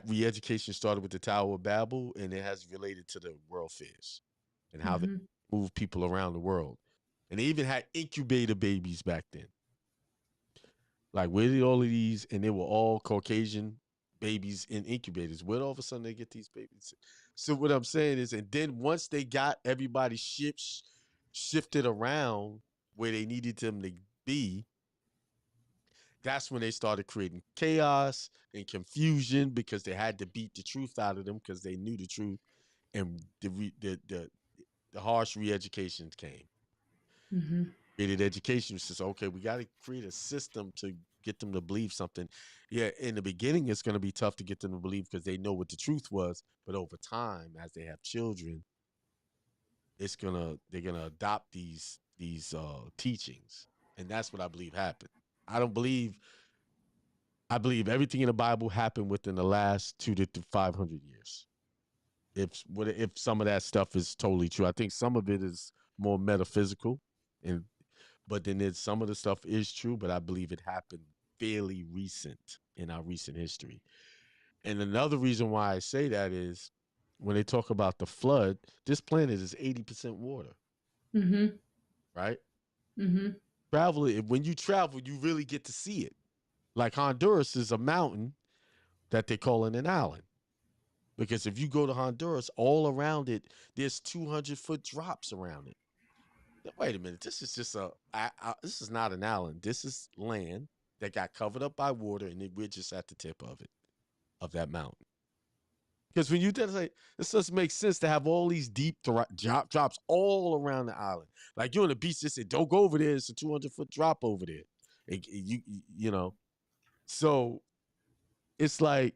re-education started with the Tower of Babel, and it has related to the world fairs and how they Mm-hmm. move people around the world. And they even had incubator babies back then. Like, where did all of these, and they were all Caucasian babies in incubators. Where all of a sudden they get these babies? So what I'm saying is, and then once they got everybody shifted around where they needed them to be, that's when they started creating chaos and confusion, because they had to beat the truth out of them because they knew the truth. And the the harsh re-education came. Mm-hmm. Created education says, okay, we got to create a system to get them to believe something. Yeah, in the beginning, it's going to be tough to get them to believe because they know what the truth was. But over time, as they have children, they're gonna adopt these teachings, and that's what I believe happened. I don't believe I believe everything in the Bible happened within the last 2 to 500 years. If some of that stuff is totally true, I think some of it is more metaphysical, and but then there's some of the stuff is true, but I believe it happened fairly recent in our recent history. And another reason why I say that is when they talk about the flood, this planet is 80% water, Mm-hmm. right? Mm-hmm. Travel it. When you travel, you really get to see it. Like Honduras is a mountain that they call it an island. Because if you go to Honduras, all around it, there's 200-foot drops around it. Now, wait a minute, this is just this is not an island. This is land that got covered up by water, and we're just at the tip of it, of that mountain. Because when you say this doesn't make sense to have all these deep drops all around the island. Like you're on the beach, they say, don't go over there. It's a 200-foot drop over there. You know. So it's like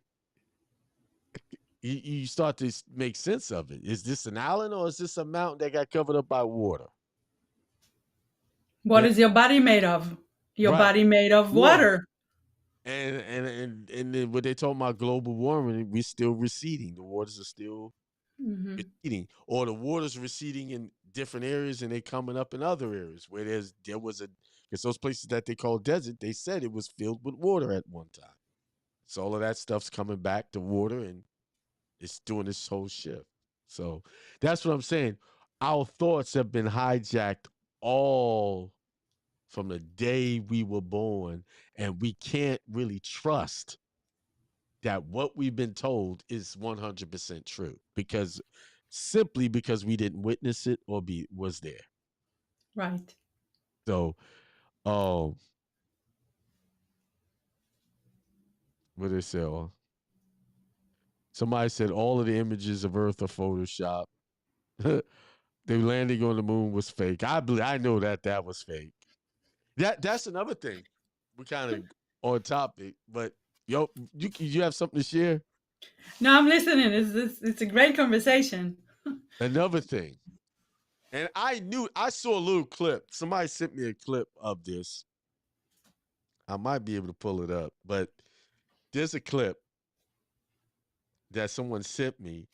you start to make sense of it. Is this an island or is this a mountain that got covered up by water? What Yeah, is your body made of? Your right. body made of Water. water. And then what they talk about global warming, we're still receding. The waters are still Mm-hmm. receding, or the waters receding in different areas and they coming up in other areas where there was a because those places that they call desert, they said it was filled with water at one time. So all of that stuff's coming back to water and it's doing this whole shift. So that's what I'm saying. Our thoughts have been hijacked all from the day we were born, and we can't really trust that what we've been told is 100% true because simply because we didn't witness it or be was there. Right. So, um, what they say? Somebody said all of the images of Earth are Photoshop. The landing on the moon was fake. I know that was fake. That's another thing. We kind of on topic, but you have something to share. No, I'm listening. It's a great conversation. Another thing, and I saw a little clip. Somebody sent me a clip of this. I might be able to pull it up, but there's a clip that someone sent me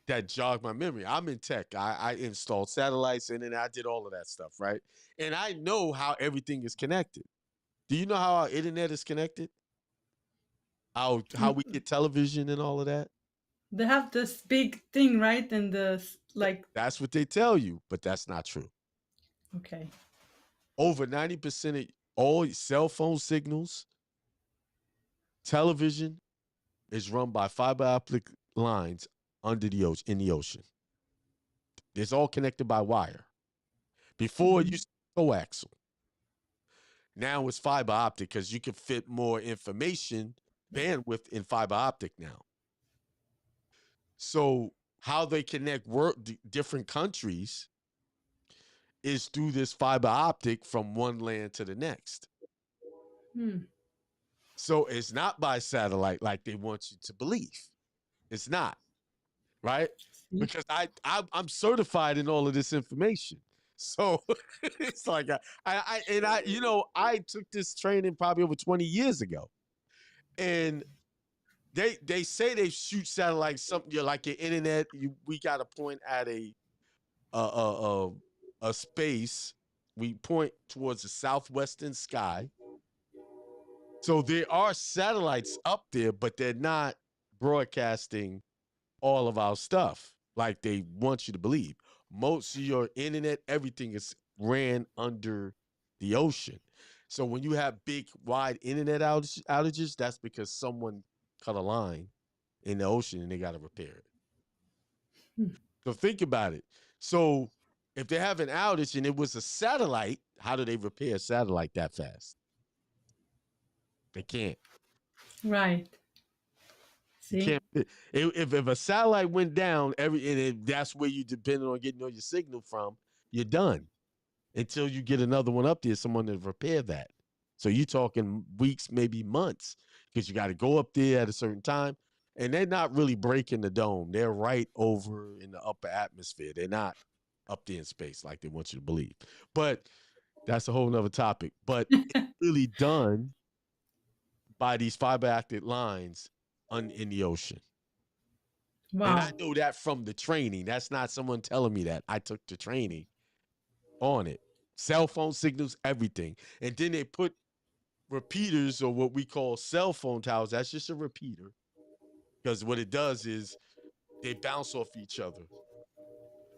that jogged my memory. I'm in tech. I installed satellites and then I did all of that stuff, right? And I know how everything is connected. Do you know how our internet is connected? How we get television and all of that? They have this big thing, right? And the like. That's what they tell you, but that's not true. Okay. Over 90% of all cell phone signals, television is run by fiber optic lines under the ocean in the ocean. It's all connected by wire. Before it Mm-hmm. used to be coaxial. Now it's fiber optic because you can fit more information bandwidth in fiber optic now. So how they connect different countries is through this fiber optic from one land to the next. Hmm. So it's not by satellite like they want you to believe. It's not, right? See? Because I'm certified in all of this information. So it's like I took this training probably over 20 years ago. And they say they shoot satellites something like your internet. We got to point at a a, a a space. We point towards the southwestern sky. So there are satellites up there, but they're not broadcasting all of our stuff like they want you to believe. Most of your internet, everything is ran under the ocean. So when you have big, wide internet outages, that's because someone cut a line in the ocean and they got to repair it. Hmm. So think about it. So if they have an outage and it was a satellite, how do they repair a satellite that fast? They can't. Right. You See? can't. If a satellite went down, that's where you depending on getting all your signal from. You're done until you get another one up there, someone to repair that. So you're talking weeks, maybe months, because you got to go up there at a certain time. And they're not really breaking the dome. They're right over in the upper atmosphere. They're not up there in space like they want you to believe. But that's a whole nother topic. But it's really done by these fiber optic lines in the ocean. And I Wow. know that from the training. That's not someone telling me that. I took the training on it. Cell phone signals, everything. And then they put repeaters, or what we call cell phone towers. That's just a repeater. Because what it does is they bounce off each other.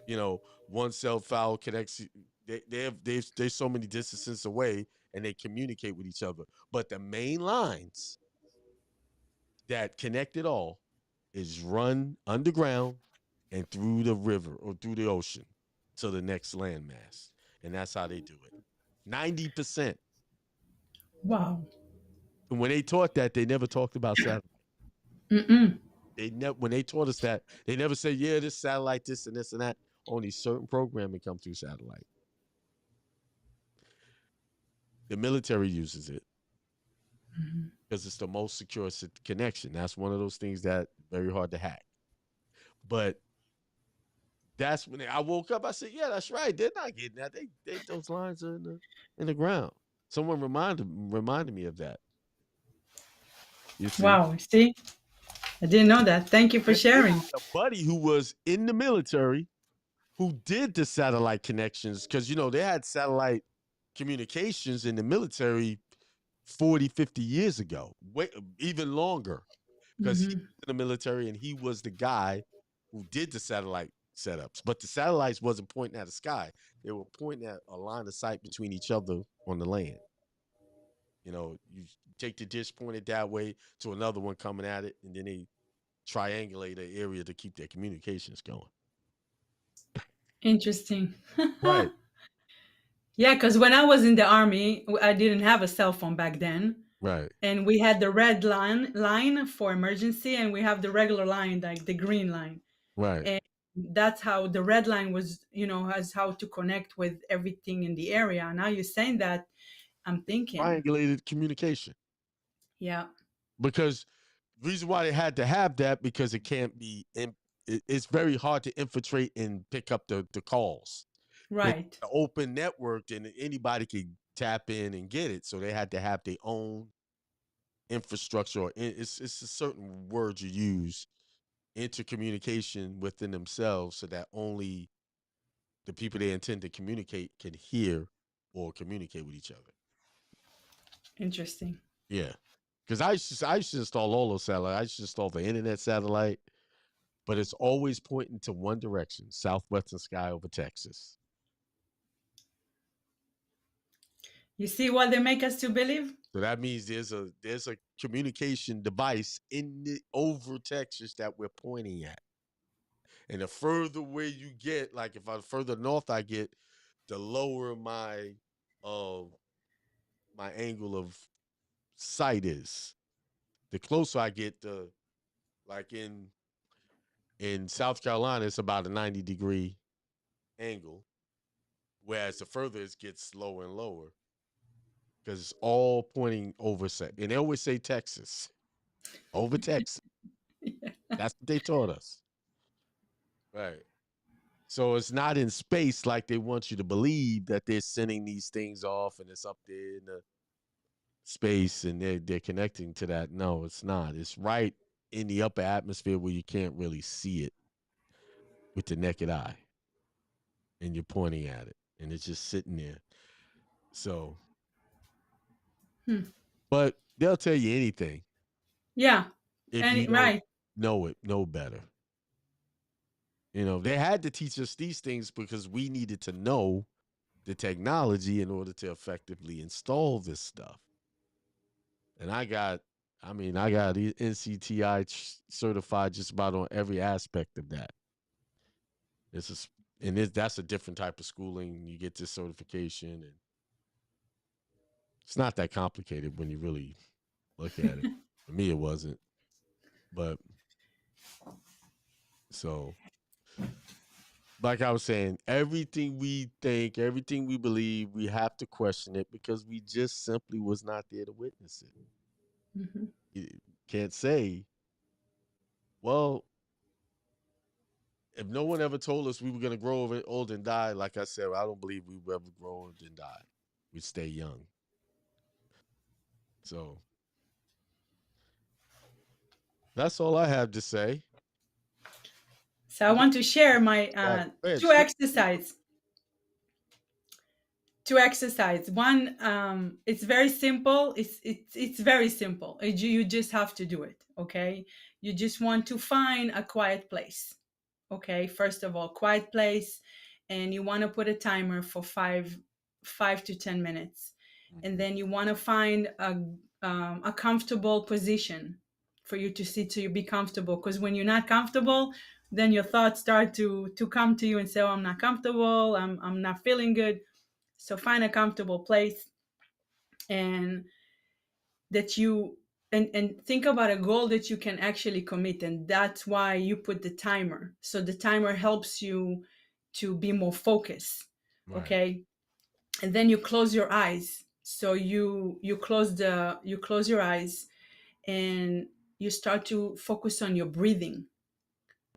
You know, one cell tower connects. They're so many distances away, and they communicate with each other. But the main lines that connect it all is run underground and through the river or through the ocean to the next landmass. And that's how they do it. 90%. Wow. And when they taught that, they never talked about satellite. Mm-mm. When they taught us that, they never said, yeah, this satellite, this and this and that. Only certain programming come through satellite. The military uses it because it's the most secure connection. That's one of those things that very hard to hack. But that's when I woke up. I said, "Yeah, that's right. They're not getting that. Those lines are in the ground." Someone reminded me of that. You see, Wow. See? I didn't know that. Thank you for and then I sharing. had a buddy who was in the military who did the satellite connections because they had satellite communications in the military 40, 50 years ago, even longer, because he Hmm. was in the military and he was the guy who did the satellite setups. But the satellites wasn't pointing at the sky; they were pointing at a line of sight between each other on the land. You take the dish, point it that way to another one coming at it, and then they triangulate an area to keep their communications going. Interesting. Right, Yeah, because when I was in the army, I didn't have a cell phone back then. right, And we had the red line for emergency, and we have the regular line, like the green line. right. And that's how the red line was, has how to connect with everything in the area. Now you're saying that, I'm thinking, Triangulated communication. yeah, Because the reason why they had to have that because it can't be. It's very hard to infiltrate and pick up the calls. It's right. an open network, and anybody could tap in and get it. So they had to have their own infrastructure. Or it's a certain word you use, intercommunication within themselves, so that only the people they intend to communicate can hear or communicate with each other. Interesting. Yeah, because I used to install all those satellites. I used to install the internet satellite, but it's always pointing to one direction: southwestern sky over Texas. You see what they make us to believe? So that means there's a communication device over Texas that we're pointing at. And the further away you get, like if I further north I get, the lower uh my angle of sight is. The closer I get, the like in South Carolina, it's about a 90-degree angle, whereas the further it gets lower and lower because it's all pointing over. And they always say Texas, over Texas. That's what they taught us. Right. So it's not in space like they want you to believe that they're sending these things off and it's up there in the space and they're connecting to that. No, it's not. It's right in the upper atmosphere where you can't really see it with the naked eye. And you're pointing at it and it's just sitting there. So, Hmm. but they'll tell you anything Yeah. if you And don't right. know better. They had to teach us these things because we needed to know the technology in order to effectively install this stuff. And I got NCTI certified just about on every aspect of that. This is and that's a different type of schooling. You get this certification, and it's not that complicated when you really look at it. For me, it wasn't, but So, like I was saying, everything we think, everything we believe, we have to question it because we just simply was not there to witness it. Hmm. You can't say, well, if no one ever told us we were going to grow old and die, like I said, I don't believe we would ever grow old and die. We'd stay young. So that's all I have to say. So I want to share my two Shoot. exercises. Two exercise. One, it's very simple. It's very simple. You just have to do it. Okay. You just want to find a quiet place. Okay. First of all, quiet place, and you want to put a timer for 5 to 10 minutes, and then you want to find a comfortable position for you to sit to you be comfortable. Because when you're not comfortable, then your thoughts start to come to you and say, "Oh, I'm not comfortable. I'm not feeling good." So find a comfortable place, and that you and think about a goal that you can actually commit, and that's why you put the timer. So the timer helps you to be more focused. Right. Okay. And then you close your eyes. So you close your eyes, and you start to focus on your breathing.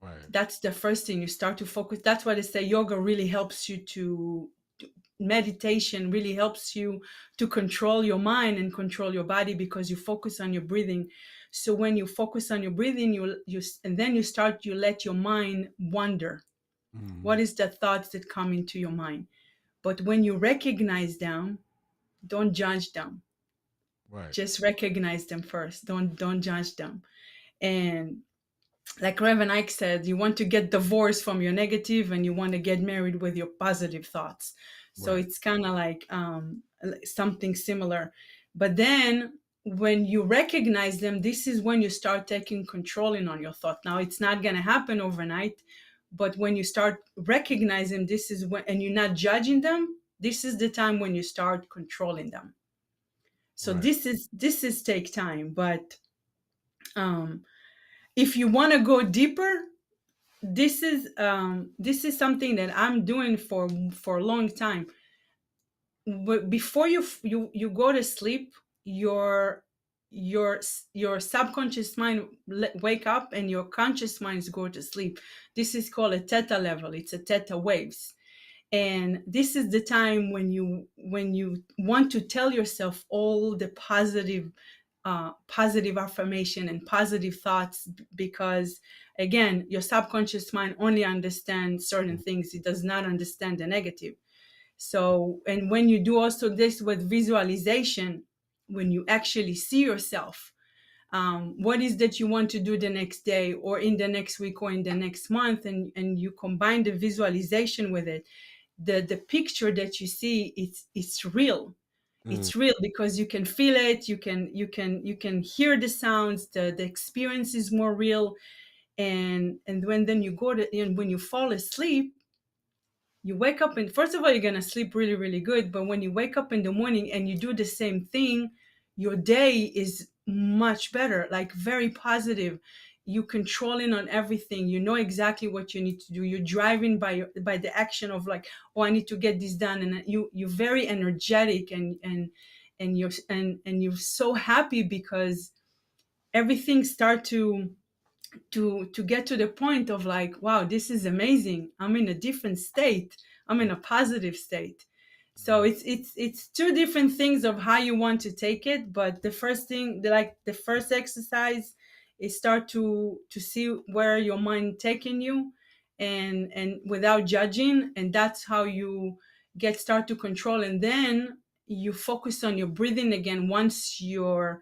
Right. That's the first thing. You start to focus. That's why they say yoga really helps you to meditation really helps you to control your mind and control your body, because you focus on your breathing. So when you focus on your breathing, you and then you let your mind wander. Mm-hmm. What is the thoughts that come into your mind? But when you recognize them, don't judge them. Right. Just recognize them first. Don't judge them. And like Reverend Ike said, you want to get divorced from your negative, and you want to get married with your positive thoughts. So Right. it's kind of like something similar. But then when you recognize them, this is when you start taking controlling on your thought. Now it's not going to happen overnight, but when you start recognizing, this is when, and you're not judging them, this is the time when you start controlling them. So Right. this is take time, but um, if you want to go deeper, this is something that I'm doing for a long time. But before you go to sleep, your your subconscious mind wake up, and your conscious minds go to sleep. This is called a theta level. It's a theta waves. And this is the time when you want to tell yourself all the positive affirmation and positive thoughts, because again, your subconscious mind only understands certain things. It does not understand the negative. So, and when you do also this with visualization, when you actually see yourself, what is that you want to do the next day or in the next week or in the next month, and you combine the visualization with it, the picture that you see, it's real. Mm. It's real because you can feel it, you can hear the sounds, the experience is more real. And when then you go to, and when you fall asleep, you wake up, and first of all, you're going to sleep really, really good. But when you wake up in the morning and you do the same thing, your day is much better, like very positive. You controlling on everything. You know exactly what you need to do. You're driving by the action of like, oh, I need to get this done. And you're very energetic, and you're so happy because everything start to get to the point of like, wow, this is amazing. I'm in a different state. I'm in a positive state. So it's two different things of how you want to take it. But the first thing, like the first exercise, is start to see where your mind taking you, and without judging, and that's how you start to control. And then you focus on your breathing again. Once your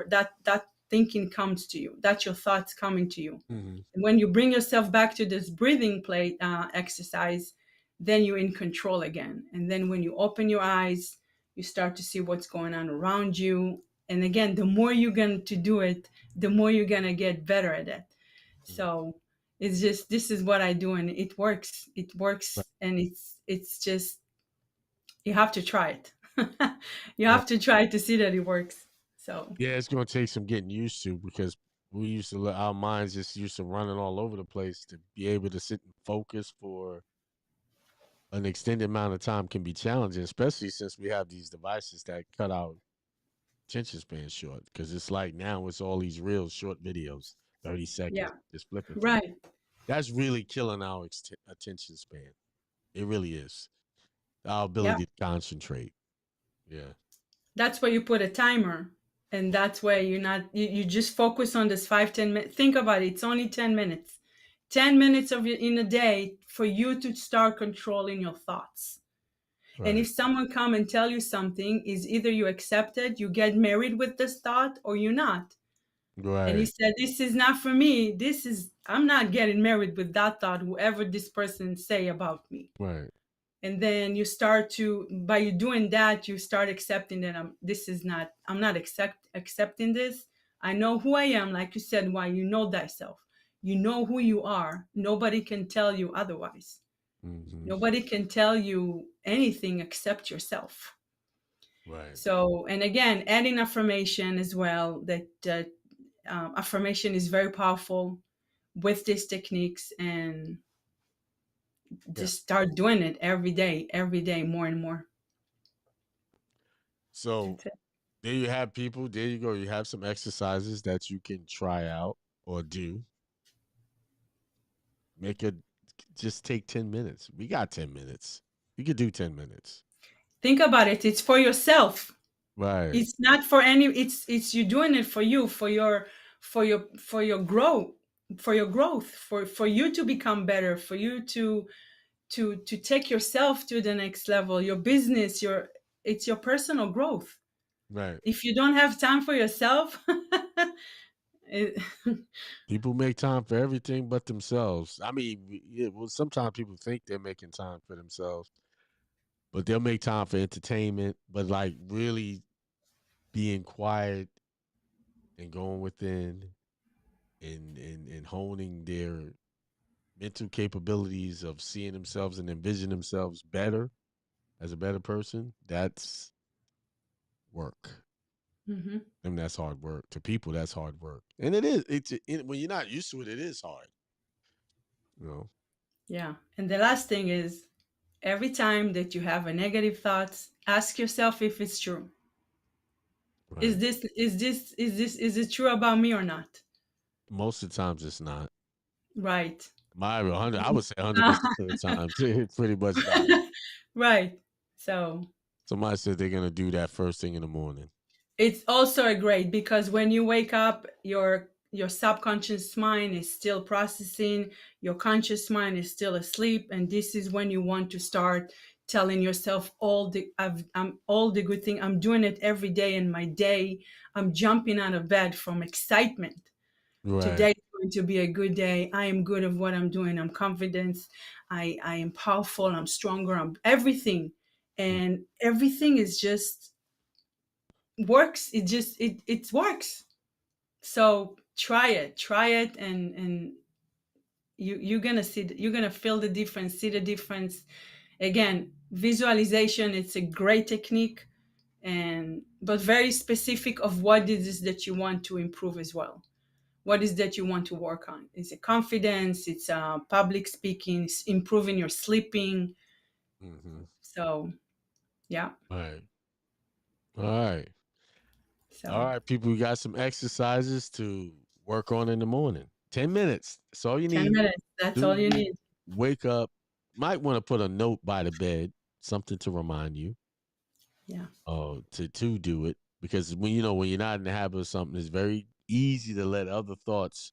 that thinking comes to you, that's your thoughts coming to you. Mm-hmm. And when you bring yourself back to this breathing play exercise, then you're in control again. And then when you open your eyes, you start to see what's going on around you. And again, the more you're going to do it, the more you're going to get better at it. So it's just, this is what I do, and it works. It Right. works. And it's just, you have to try it. You Right. have to try to see that it works. So Yeah, it's going to take some getting used to because our minds just used to running all over the place. To be able to sit and focus for an extended amount of time can be challenging, especially since we have these devices that cut our attention span short. Because it's like now it's all these real short videos, 30 Yeah. seconds, just flipping through. Right. That's really killing our attention span. It really is. Our Yeah. ability to concentrate. Yeah. That's where you put a timer. And that's where you just focus on this 5-10 minutes. Think about it. It's only 10 minutes. 10 minutes in a day for you to start controlling your thoughts. And Right. if someone come and tell you something, is either you accept it, you get married with this thought, or you're not. And he Right. said, this is not for me. I'm not getting married with that thought, whoever this person say about me. Right. And then you start to, by you doing that, you start accepting that I'm not accepting this. I know who I am. Like you said, why you know thyself. You know who you are. Nobody can tell you otherwise. Mm-hmm. Nobody can tell you anything except yourself. Right. So, and again, adding affirmation as well, that affirmation is very powerful with these techniques, and Yeah. just start doing it every day, more and more. So That's it. there you have people. There you go. You have some exercises that you can try out or do. Make it just take 10 minutes. We got 10 minutes. You could do 10 minutes. Think about it. It's for yourself. Right. It's not for any. It's you doing it for you, for your growth, for you to become better, for you to take yourself to the next level. Your business, it's your personal growth. Right. If you don't have time for yourself, it, People make time for everything but themselves. I mean, yeah, well, sometimes people think they're making time for themselves, but they'll make time for entertainment, but like really being quiet and going within and honing their mental capabilities of seeing themselves and envision themselves better as a better person, that's work. Mhm. And that's hard work. To people, that's hard work. And it is. When you're not used to it, it is hard. You know. Yeah. And the last thing is, every time that you have a negative thoughts, ask yourself if it's true. Right. Is it true about me or not? Most of the times it's not. Right. I would say 100% of the time, it's pretty much not. Right. So Somebody said they're gonna do that first thing in the morning. it's also a great, because when you wake up, your subconscious mind is still processing, your conscious mind is still asleep, and this is when you want to start telling yourself all the good thing. I'm doing it every day in my day. I'm jumping out of bed from excitement. Right. Today is going to be a good day. I am good at what I'm doing. I'm confident. I am powerful. I'm stronger. I'm everything. Mm. And everything is just works. It works. So try it, and you're gonna you're gonna feel the difference, see the difference. Again, visualization, it's a great technique, and but very specific of what it is that you want to improve as well. What is that you want to work on? Is it confidence? It's public speaking, it's improving your sleeping. Mm-hmm. So yeah. All right. All right. All So right, people. We got some exercises to work on in the morning. 10 minutes. That's all you 10 need. minutes, that's all Soon you you need. wake up, might want to put a note by the bed, something to remind you. Yeah. To do it, because when you're not in the habit of something, it's very easy to let other thoughts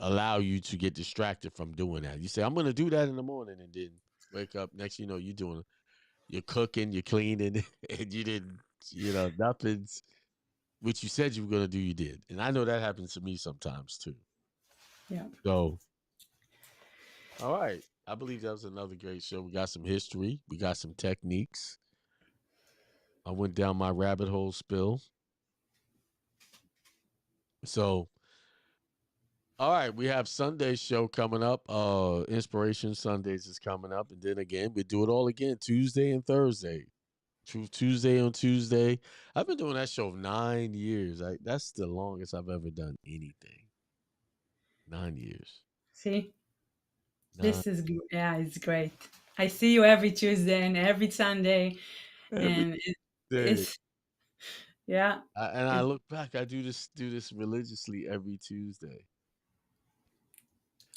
allow you to get distracted from doing that. You say, I'm gonna do that in the morning, and then wake up, next you're cooking, you're cleaning, and you didn't, nothing's what you said you were gonna do, you did. And I know that happens to me sometimes too. Yeah. So all right. I believe that was another great show. We got some history, we got some techniques. I went down my rabbit hole spill. So all right, we have Sunday's show coming up. Inspiration Sundays is coming up, and then again we do it all again Tuesday and Thursday. Tuesday on Tuesday. I've been doing that show 9 years. That's the longest I've ever done anything. 9 years. See, Nine. yeah, it's great. I see you every Tuesday and every Sunday, Every and day. it's yeah, And I it, look back, I do this religiously every Tuesday.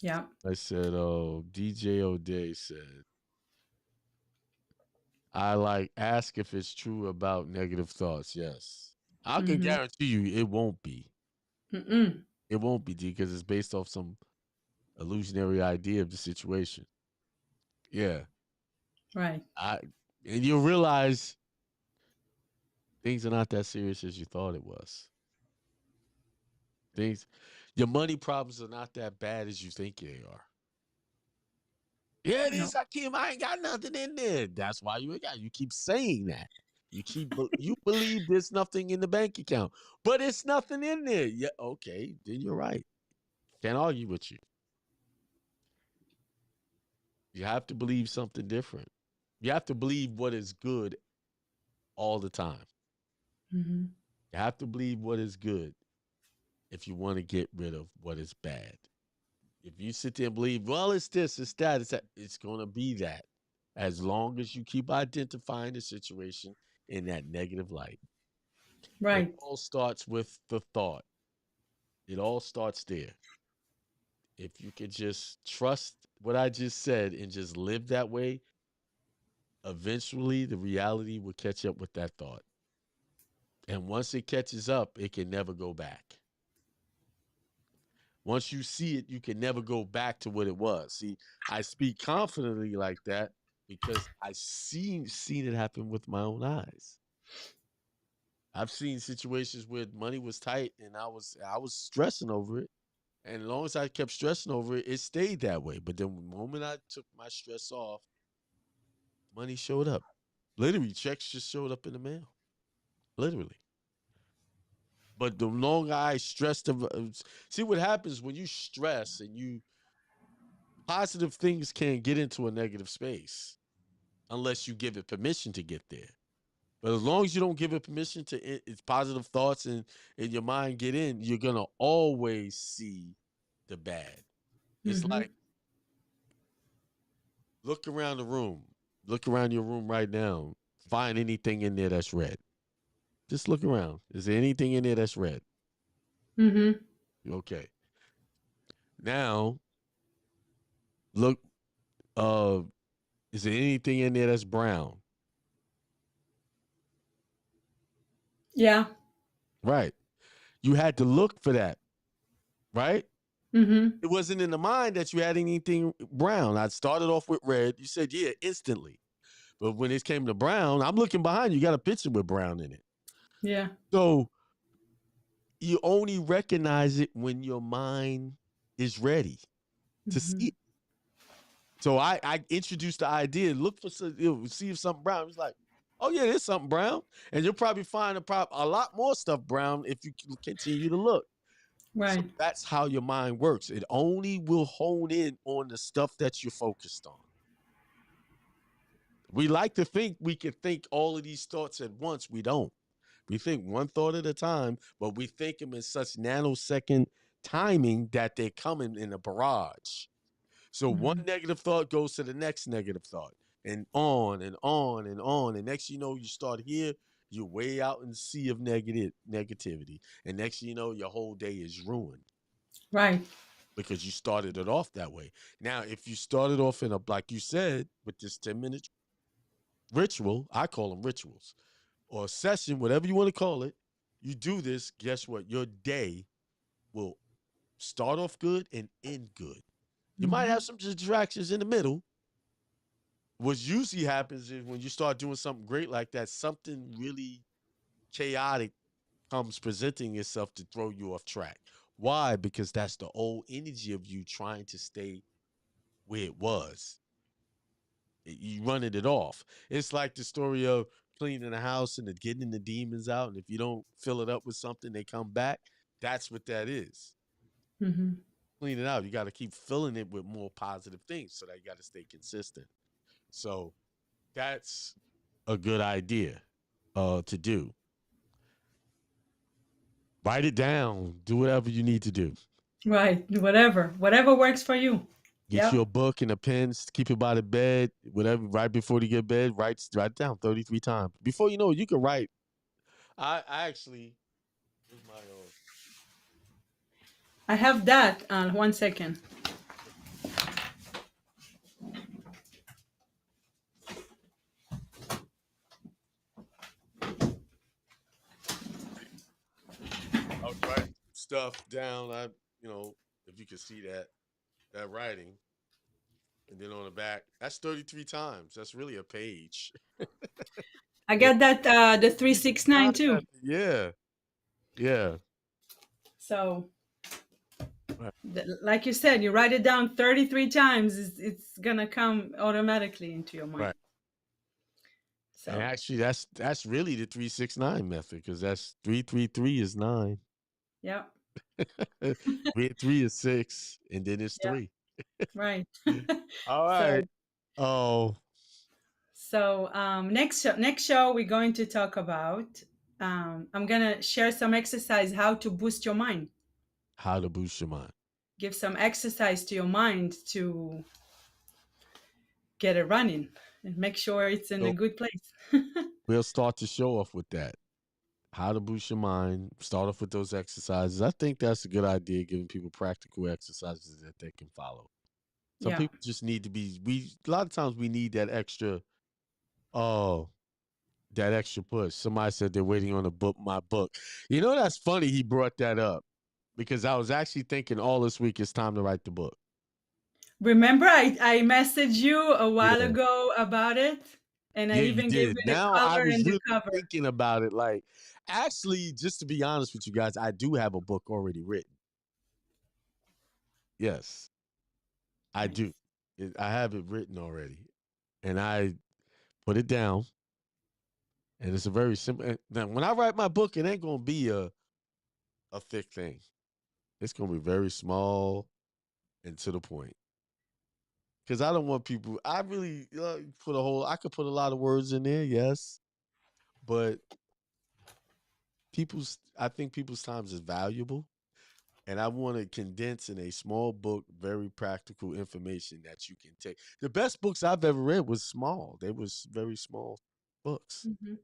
yeah. I said, oh, DJ O'Day said, I like ask if it's true about negative thoughts. Yes. I can Mm-hmm. guarantee you it won't be. Mm-mm. It won't be, D, because it's based off some illusionary idea of the situation. Yeah. Right. I and you'll realize things are not that serious as you thought it was. Things your money problems are not that bad as you think they are. Yeah, it No. is, Hakeem. I ain't got nothing in there. That's why you ain't got. You keep saying that. You believe there's nothing in the bank account, but it's nothing in there. Yeah, okay, then you're right. Can't argue with you. You have to believe something different. You have to believe what is good all the time. Mm-hmm. You have to believe what is good if you want to get rid of what is bad. If you sit there and believe, well, it's this, it's that, it's going to be that as long as you keep identifying the situation in that negative light. It Right. all starts with the thought. It all starts there. If you could just trust what I just said and just live that way, eventually the reality will catch up with that thought. And once it catches up, it can never go back. Once you see it, you can never go back to what it was. See, I speak confidently like that because I seen it happen with my own eyes. I've seen situations where money was tight and I was stressing over it. And as long as I kept stressing over it, it stayed that way. But then the moment I took my stress off, money showed up. Literally, checks just showed up in the mail. Literally. But the longer I stressed, see what happens when you stress and you positive things can't get into a negative space unless you give it permission to get there. But as long as you don't give it permission to its positive thoughts and in your mind get in, you're gonna always see the bad. It's Mm-hmm. like look around the room, look around your room right now, find anything in there that's red. Just look around. Is there anything in there that's red? Mm-hmm. Okay. Now look. Uh, is there anything in there that's brown? Yeah. Right. You had to look for that. Right. Mm-hmm. It wasn't in the mind that you had anything brown. I started off with red. You said, yeah, instantly. But when it came to brown, I'm looking behind you. You got a picture with brown in it. Yeah. So you only recognize it when your mind is ready to see Mm-hmm. it. So I introduced the idea, look for some, see if something brown. It's like, oh yeah, there's something brown. And you'll probably find a lot more stuff brown if you continue to look. So Right. that's how your mind works. It only will hone in on the stuff that you're focused on. We like to think we can think all of these thoughts at once. We don't. We think one thought at a time, but we think them in such nanosecond timing that they're coming in a barrage. So one Mm-hmm. negative thought goes to the next negative thought, and on and on and on. And next you know, you start here, you're way out in the sea of negativity. And next you know, your whole day is ruined Right. because you started it off that way. Now, if you started off in a, like you said, with this 10-minute ritual, I call them rituals, or a session, whatever you want to call it, you do this, guess what? Your day will start off good and end good. You might Mm-hmm. have some distractions in the middle. What usually happens is when you start doing something great like that, something really chaotic comes presenting itself to throw you off track. Why? Because that's the old energy of you trying to stay where it was. You running it off. It's like the story of cleaning the house and getting the demons out. And if you don't fill it up with something, they come back. That's what that is. Mm-hmm. Clean it out. You got to keep filling it with more positive things so that you got to stay consistent. So that's a good idea to do. Write it down. Do whatever you need to do. Right. Whatever works for you. Get you a book and a pen, keep it by the bed, whatever, right before you get bed, write down 33 times. Before you know it, you can write. I actually, where's my I have that. 1 second. I was writing stuff down. If you could see that writing. And then on the back, that's 33 times. That's really a page. I got that the 369 too. Yeah. Yeah. So Right. like you said, you write it down 33 times, it's gonna come automatically into your mind. Right. So And actually, that's really the 369 method, because that's 333 is 9. yeah. 3 is 6, and then it's 3. Right. All right. So next show we're going to talk about. I'm gonna share some exercise how to boost your mind. How to boost your mind. Give some exercise to your mind to get it running and make sure it's in a good place. We'll start the show off with that. How to boost your mind. Start off with those exercises. I think that's a good idea, giving people practical exercises that they can follow. Some people just need to be, a lot of times we need that extra, that extra push. Somebody said they're waiting on my book. You know, that's funny he brought that up, because I was actually thinking all this week it's time to write the book. Remember, I messaged you a while ago about it, and I even gave you the cover and the cover. Thinking about it, like, actually, just to be honest with you guys, I do have a book already written. Yes, I do. I have it written already, and I put it down. And it's a very simple. Now, when I write my book, it ain't gonna be a thick thing. It's gonna be very small and to the point. Because I don't want people. I really I could put a lot of words in there, yes, but I think people's time is valuable, and I want to condense in a small book very practical information that you can take. The best books I've ever read was small. They was very small books. Mm-hmm.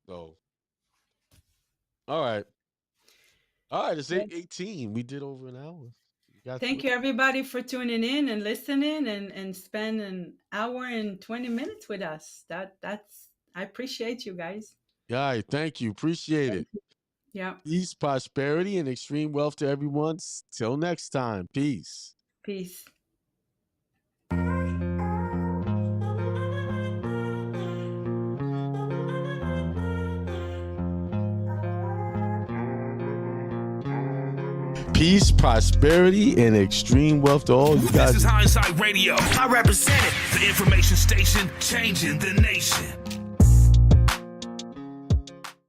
So, all right, it's 8:18. We did over an hour. Thank you, everybody, for tuning in and listening and spend an hour and 20 minutes with us. I appreciate you guys. Yeah, thank you. Appreciate it. Yeah. Peace, prosperity, and extreme wealth to everyone. Till next time. Peace. Peace. Peace, prosperity, and extreme wealth to all you guys. This is Hindsight Radio. I represent it. The information station changing the nation.